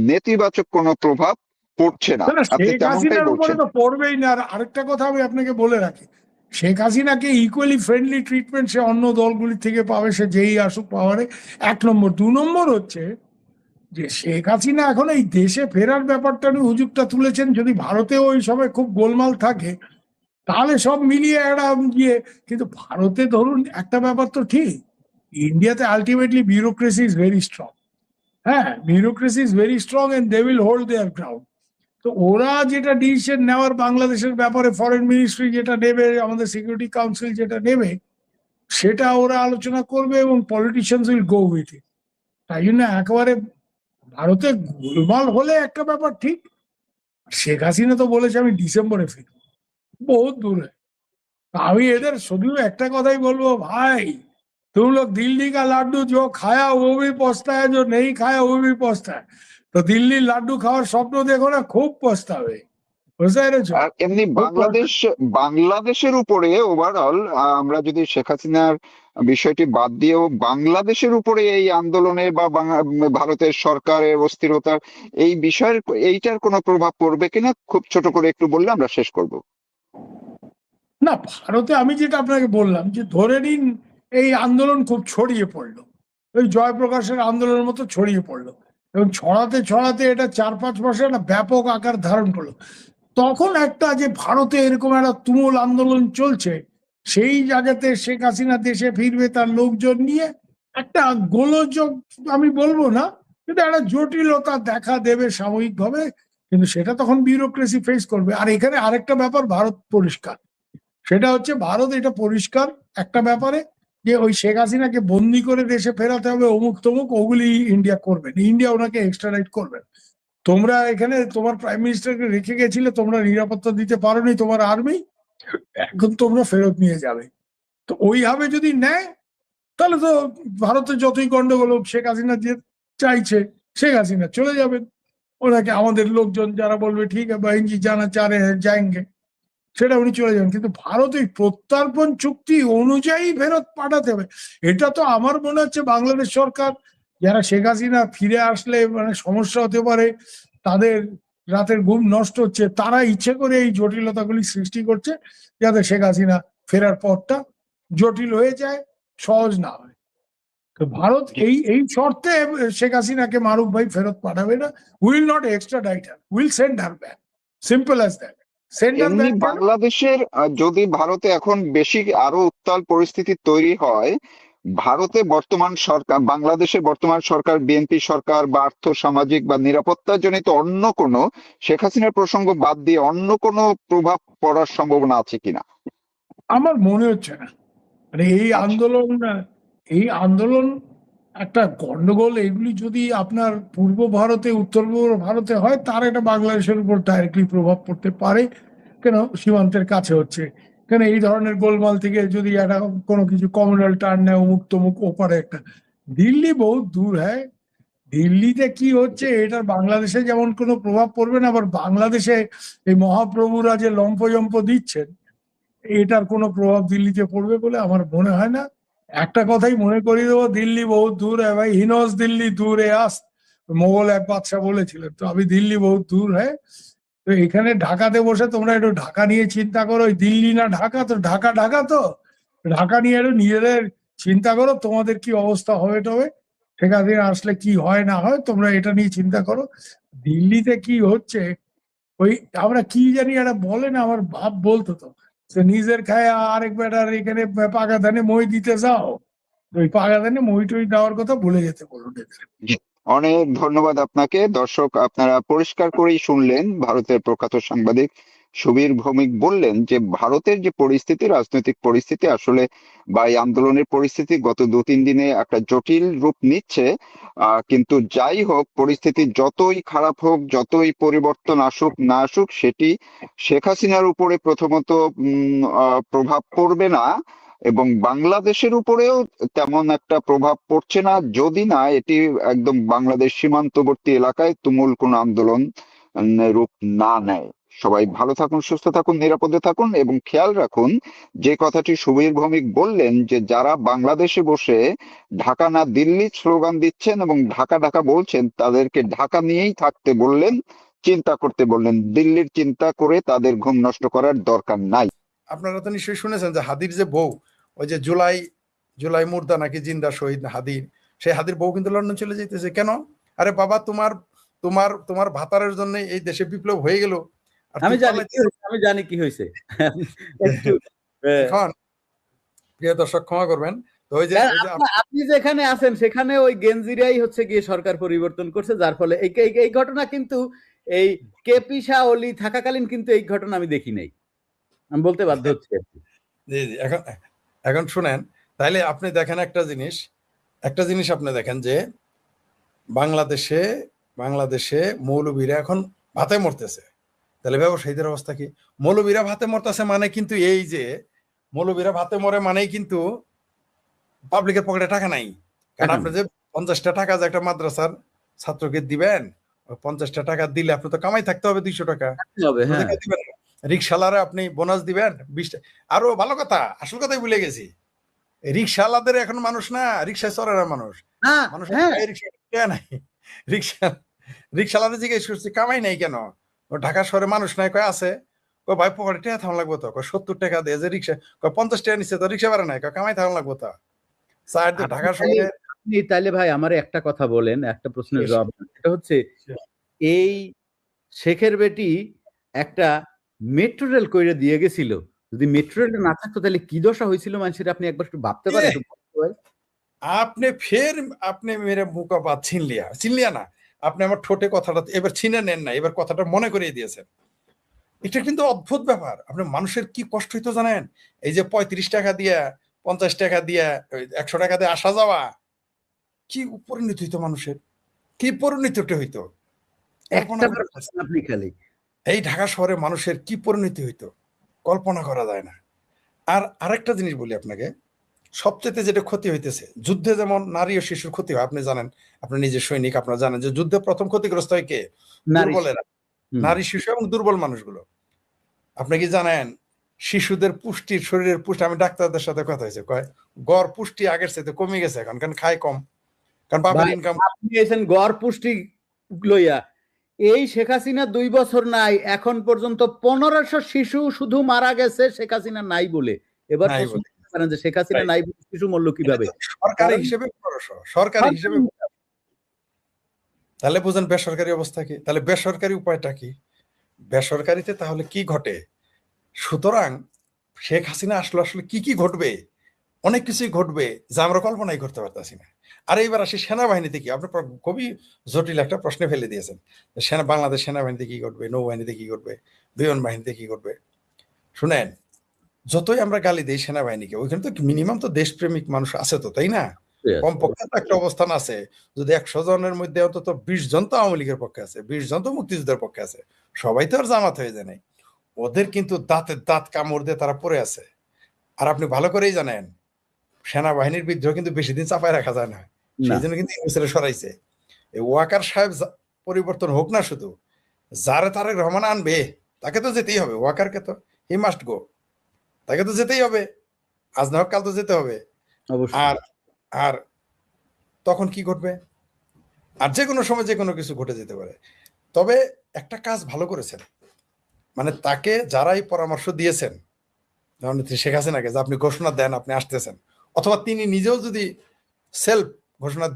নেতিবাচক কোনো প্রভাব পড়ছে না। আপনি শেখ তেমনটাই হাসিনার উপরে বলছেন। তো পড়বেই না। আর আরেকটা কথা আমি আপনাকে বলে রাখি, শেখ হাসিনাকে ইকুয়ালি ফ্রেন্ডলি ট্রিটমেন্ট সে অন্য দলগুলি থেকে পাবে, সে যেই আসুক পাওয়ারে। 1 নম্বর। 2 নম্বর হচ্ছে যে শেখ হাসিনা এখন এই দেশে ফেরার ব্যাপারটা নিয়ে হুজুগটা তুলেছেন। যদি ভারতেও ওই সময় খুব গোলমাল থাকে, তাহলে সব মিলিয়ে একটা ইয়ে। কিন্তু ভারতে ধরুন একটা ব্যাপার তো ঠিক, ইন্ডিয়াতে ultimately bureaucracy is very strong. হ্যাঁ, bureaucracy is very strong and they will hold their ground. তো ওরা যেটা ডিসিশন নেওয়ার বাংলাদেশের ব্যাপারে, ফরেন মিনিস্ট্রি যেটা নেবে, আমাদের সিকিউরিটি কাউন্সিল যেটা নেবে, সেটা ওরা আলোচনা করবে এবং politicians will go with it. তাই জন্য একেবারে ভারতে গোলমাল হলে একটা ব্যাপার ঠিক, শেখ হাসিনা তো বলেছে আমি ডিসেম্বরে ফিরবো, বহুত দূরে। আমি এদের শুধু একটা কথাই বলবো, ভাই तुम लोग दिल्ली का लाडू जो खाया वो भी पछता है, जो नहीं खाया वो भी पछता है। তো দিল্লি লাড্ডু খাওয়ার স্বপ্ন দেখো না, খুব পস্তাবে, বুঝতে পেরেছো? আর এমনি বাংলাদেশের উপরে ওভারঅল আমরা যদি শেখ হাসিনার বিষয়টি বাদ দিয়েও বাংলাদেশের উপরে এই আন্দোলনের বা ভারতের সরকারের অস্থিরতার এই বিষয়ের এইটার কোনো প্রভাব পড়বে কিনা খুব ছোট করে একটু বললে আমরা শেষ করব। না, ভারতে আমি যেটা আপনাকে বললাম যে ধরে নিন এই আন্দোলন খুব ছড়িয়ে পড়লো, ওই জয়প্রকাশের আন্দোলনের মতো ছড়িয়ে পড়লো, এবং ছড়াতে ছড়াতে এটা 4-5 মাসে একটা ব্যাপক আকার ধারণ করলো। তখন একটা যে ভারতে এরকম একটা তুমুল আন্দোলন চলছে, সেই জায়গাতে শেখ হাসিনা দেশে ফিরবে তার লোকজন নিয়ে, একটা গোলযোগ আমি বলবো না, কিন্তু একটা জটিলতা দেখা দেবে সাময়িকভাবে, কিন্তু সেটা তখন ব্যুরোক্রেসি ফেস করবে। আর এখানে আরেকটা ব্যাপার ভারত পরিষ্কার, সেটা হচ্ছে ভারত এটা পরিষ্কার একটা ব্যাপারে যে ওই শেখ হাসিনাকে বন্দি করে দেশে ফেরাতে হবে অমুক তমুক, ওগুলি ইন্ডিয়া করবে না, ইন্ডিয়া ওনাকে এক্সট্রাডাইট করবে। তোমরা এখানে তোমার প্রাইম মিনিস্টারকে রেখে গেছিলে, তোমরা নিরাপত্তা দিতে পারোনি তোমার আর্মি, এখন তোমরা ফেরত নিয়ে যাবে। তো ওইভাবে যদি নেয় তাহলে তো ভারতে যতই গন্ডগোল হোক, শেখ হাসিনা যে চাইছে শেখ হাসিনা চলে যাবেন, ওনাকে আমাদের লোকজন যারা বলবে ঠিক আছে বাহিনী জানা চারে যায়গে, সেটা উনি চলে যাবেন। কিন্তু ভারত এই প্রত্যর্পণ চুক্তি অনুযায়ী ফেরত পাঠাতে হবে। এটা তো আমার মনে হচ্ছে বাংলাদেশ সরকার, যারা শেখ হাসিনা ফিরে আসলে মানে সমস্যা হতে পারে, তাদের রাতের ঘুম নষ্ট হচ্ছে, তারা ইচ্ছে করে এই জটিলতাগুলি সৃষ্টি করছে যাতে শেখ হাসিনা ফেরার পথটা জটিল হয়ে যায়, সহজ না হয়। তো ভারত এই শর্তে শেখ হাসিনাকে মারুফ ভাই ফেরত পাঠাবে না, will not extradite her, will send her back, simple as that. এমনি বাংলাদেশের যদি ভারতে এখন বেশি আরো উত্তাল পরিস্থিতি তৈরি হয়, ভারতে বর্তমান সরকার, বাংলাদেশের বর্তমান সরকার, বিএনপি সরকার বা আর্থ সামাজিক বা নিরাপত্তা জনিত অন্য কোনো, শেখ হাসিনার প্রসঙ্গ বাদ দিয়ে অন্য কোনো প্রভাব পড়ার সম্ভাবনা আছে কিনা? আমার মনে হচ্ছে না। মানে এই আন্দোলন একটা গন্ডগোল, এগুলি যদি আপনার পূর্ব ভারতে উত্তর পূর্ব ভারতে হয়, তার একটা বাংলাদেশের উপর ডাইরেক্টলি প্রভাব পড়তে পারে, কেন সীমান্তের কাছে হচ্ছে, কেন এই ধরনের গোলমাল থেকে যদি একটা কোনো কিছু কমিউনাল টার্ন নেয় অমুক তমুক ওপারে একটা। দিল্লি বহুত দূর হ্যাঁ, দিল্লিতে কি হচ্ছে এটার বাংলাদেশে যেমন কোনো প্রভাব পড়বে না, আবার বাংলাদেশে এই মহাপ্রভুরা যে লম্ফজম্প দিচ্ছেন, এটার কোনো প্রভাব দিল্লিতে পড়বে বলে আমার মনে হয় না। একটা কথাই মনে করিয়ে দেবো, দিল্লি বহুত দূর হ্যাঁ ভাই, হিনস দিল্লি দূরে আস, মোগল এক বাদশা বলেছিলেন। তো আমি দিল্লি বহুত দূর হ্যাঁ, তো এখানে ঢাকাতে বসে তোমরা একটু ঢাকা নিয়ে চিন্তা করো, দিল্লি না ঢাকা, তো ঢাকা ঢাকা, তো ঢাকা নিয়ে একটু নিজেদের চিন্তা করো তোমাদের কি অবস্থা হবে টবে, শেখ হাসিনা আসলে কি হয় না হয়, তোমরা এটা নিয়ে চিন্তা করো। দিল্লিতে কি হচ্ছে, ওই আমরা কি জানি একটা বলে না, আমার বাপ বলতো তো, সে নিজের খায় আরেক বেটার এখানে পাকা ধানে মই দিতে যাও, ওই পাকা ধানে মই টই দেওয়ার কথা ভুলে যেতে বলুন এদের। অনেক ধন্যবাদ আপনাকে। দর্শক, আপনারা পরিষ্কার করেই শুনলেন, ভারতের প্রখ্যাত সাংবাদিক সুবীর ভৌমিক বললেন যে ভারতের যে পরিস্থিতি, রাজনৈতিক পরিস্থিতি আসলে বা এই আন্দোলনের পরিস্থিতি গত 2-3 দিনে একটা জটিল রূপ নিচ্ছে। কিন্তু যাই হোক, পরিস্থিতি যতই খারাপ হোক, যতই পরিবর্তন আসুক না আসুক, সেটি শেখ হাসিনার উপরে প্রথমত প্রভাব পড়বে না, এবং বাংলাদেশের উপরেও তেমন একটা প্রভাব পড়ছে না, যদি না এটি একদম বাংলাদেশ সীমান্তবর্তী এলাকায় তুমুল কোন আন্দোলন রূপ না নেয়। সবাই ভালো থাকুন, সুস্থ থাকুন, নিরাপদে থাকুন, এবং খেয়াল রাখুন যে কথাটি সুবীর ভৌমিক বললেন, যে যারা বাংলাদেশে বসে ঢাকা না দিল্লি স্লোগান দিচ্ছেন এবং ঢাকা ঢাকা বলছেন, তাদেরকে ঢাকা নিয়েই থাকতে বললেন, চিন্তা করতে বললেন। দিল্লির চিন্তা করে তাদের ঘুম নষ্ট করার দরকার নাই। আপনারা তো নিশ্চয়ই শুনেছেন যে হাদির যে বউ, ওই যে জুলাই মুর্দা নাকি জিন্দা শহীদ হাদির, সেই হাদির বউ কিন্তু লন্ডন চলে যেতেছে। কেন? আরে বাবা, তোমার ভাতারের জন্য এই দেশে বিপ্লব হয়ে গেল। আমি জানি কি হয়েছে। এখন প্রিয় দর্শক ক্ষমা করবেন, তো ওই যে আপনি যেখানে আছেন সেখানে ওই গেঞ্জিরাই হচ্ছে গিয়ে সরকার পরিবর্তন করছে, যার ফলে এই ঘটনা কিন্তু এই কেপি শাহ ওলি থাকাকালীন কিন্তু এই ঘটনা আমি দেখি নাই, আমি বলতে বাধ্য হচ্ছি। জি জি, এখন এখন শুনেন, তাইলে আপনি দেখেন একটা জিনিস আপনি দেখেন যে বাংলাদেশে মৌলবীরা এখন ভাতে মরতেছে, তাহলে ব্যবসায়ীদের অবস্থা কি? মৌলবীরা ভাতে মরতেছে মানে কিন্তু এই যে মৌলবীরা ভাতে মরে মানেই কিন্তু পাবলিকের পকেটে টাকা নাই। কারণ আপনি যে 50টা টাকা যে একটা মাদ্রাসার ছাত্রকে দিবেন, 50টা টাকা দিলে আপনি তো কামাই থাকতে হবে 200 টাকা। রিক্সাওয়ালারে আপনি বোনাস দিবেন 20টা। আরো ভালো কথা, আসল কথাই ভুলে গেছি, রিক্সাওয়ালাদের এখন মানুষ না, রিক্সায় চড়ে না মানুষ, নাই রিক্সাওয়ালাদের জিজ্ঞেস করছি কামাই নাই কেন, ঢাকা শহরে মানুষ নাই, কয় আছে, ভাই পকেটে টাকা থাকা লাগবো তো, 70 টাকা দিয়ে যে রিক্সা, 50 টাকা নিচ্ছে তো রিক্সা ভাড়া নাই, কামাই থাকা লাগবো তো। ঢাকা শহরে আপনি তাইলে ভাই আমার একটা কথা বলেন, একটা প্রশ্নের জবাব। এটা হচ্ছে এই শেখের বেটি একটা মেট্রো রেল কইরে দিয়ে গেছিল, যদি মেট্রো রেলটা না থাকতো তাহলে কি দশা হয়েছিল মানুষের, আপনি একবার একটু ভাবতে পারেন? আপনি মেরে মুখা বাদ চিনলিয়া না, আপনি আমার ঠোঁটে কথাটা এবার ছিনে নেন না, এবার কথাটা মনে করিয়ে দিয়েছেন। এটা কিন্তু অদ্ভুত ব্যাপার, আপনি মানুষের কি কষ্ট হইতো জানেন? এই যে 35 টাকা দিয়া 50 টাকা দিয়া 100 টাকা দিয়ে আসা যাওয়া, কি পরিণতি হইতো মানুষের, কি পরিণতিটা হইতো আপনি খালি এই ঢাকা শহরে মানুষের কি পরিণতি হইতো কল্পনা করা যায় না। আর আরেকটা জিনিস বলি আপনাকে, সবচেয়ে যেটা ক্ষতি হইতেছে, যুদ্ধে যেমন নারী ও শিশুর ক্ষতি হয়, আপনি জানেন, আপনি নিজের সৈনিক, আপনারা জানেন যে যুদ্ধে প্রথম ক্ষতিগ্রস্ত হয় কে? দুর্বলেরা, নারী শিশু এবং দুর্বল মানুষগুলো। আপনি কি জানেন শিশুদের পুষ্টির, শরীরের পুষ্টি, আমি ডাক্তারদের সাথে কথা হয়েছে, কয় গড় পুষ্টি আগের চাইতে কমে গেছে এখন, কারণ খায় কম, কারণ বাবার ইনকাম। আপনি এসেন গড় পুষ্টি লইয়া, এই শেখ হাসিনা 2 বছর নাই, এখন পর্যন্ত 1500 শিশু শুধু মারা গেছে শেখ হাসিনা নাই বলে। এবার যে শেখ হাসিনা নাই বলে শিশু মরল কিভাবে? সরকারি হিসেবে তাহলে বুঝেন বেসরকারি অবস্থা কি, তাহলে বেসরকারি উপায়টা কি, বেসরকারিতে তাহলে কি ঘটে? সুতরাং শেখ হাসিনা আসলে কি ঘটবে, অনেক কিছুই ঘটবে যা আমরা কল্পনাই করতে পারতেছি না। আর এইবার আসি সেনাবাহিনীতে কি, আপনি খুবই জটিল একটা প্রশ্নে ফেলে দিয়েছেন, বাংলাদেশ সেনাবাহিনীতে কি ঘটবে, নৌবাহিনীতে কি ঘটবে, বিমান বাহিনীতে কি ঘটবে। শুনেন, যতই আমরা গালি দিই সেনাবাহিনীকে, ওইখানে তো মিনিমাম তো দেশপ্রেমিক মানুষ আছে তো, তাই না? কমপক্ষে একটা অবস্থান আছে, যদি 100 জনের মধ্যে অন্তত 20 জন তো আওয়ামী লীগের পক্ষে আছে, 20 জন তো মুক্তিযুদ্ধের পক্ষে আছে, সবাই তো আর জামাত হয়ে যায় নাই। ওদের কিন্তু দাঁতের দাঁত কামড় দিয়ে তারা পড়ে আছে। আর আপনি ভালো করেই জানেন সেনাবাহিনীর বিদ্রোহ কিন্তু বেশি দিন চাপায় রাখা যায় না, সেই জন্য কিন্তু ইউনুসের সরাইছে। এই ওয়াকার সাহেব পরিবর্তন হোক না, শুধু যারে তারেক রহমান আনবে তাকে তো যেতেই হবে, ওয়াকারকে তো হি মাস্ট গো, তাকে তো যেতেই হবে, আজ না হোক কাল তো যেতে হবে। আর তখন কি ঘটবে? আর যে কোনো সময় যে কোনো কিছু ঘটে যেতে পারে। তবে একটা কাজ ভালো করেছেন, মানে তাকে যারাই পরামর্শ দিয়েছেন, যেমন শেখ হাসিনাকে, যে আপনি ঘোষণা দেন আপনি আসতেছেন, অথবা তিনি নিজেও যদি সেলফ ঘোষণা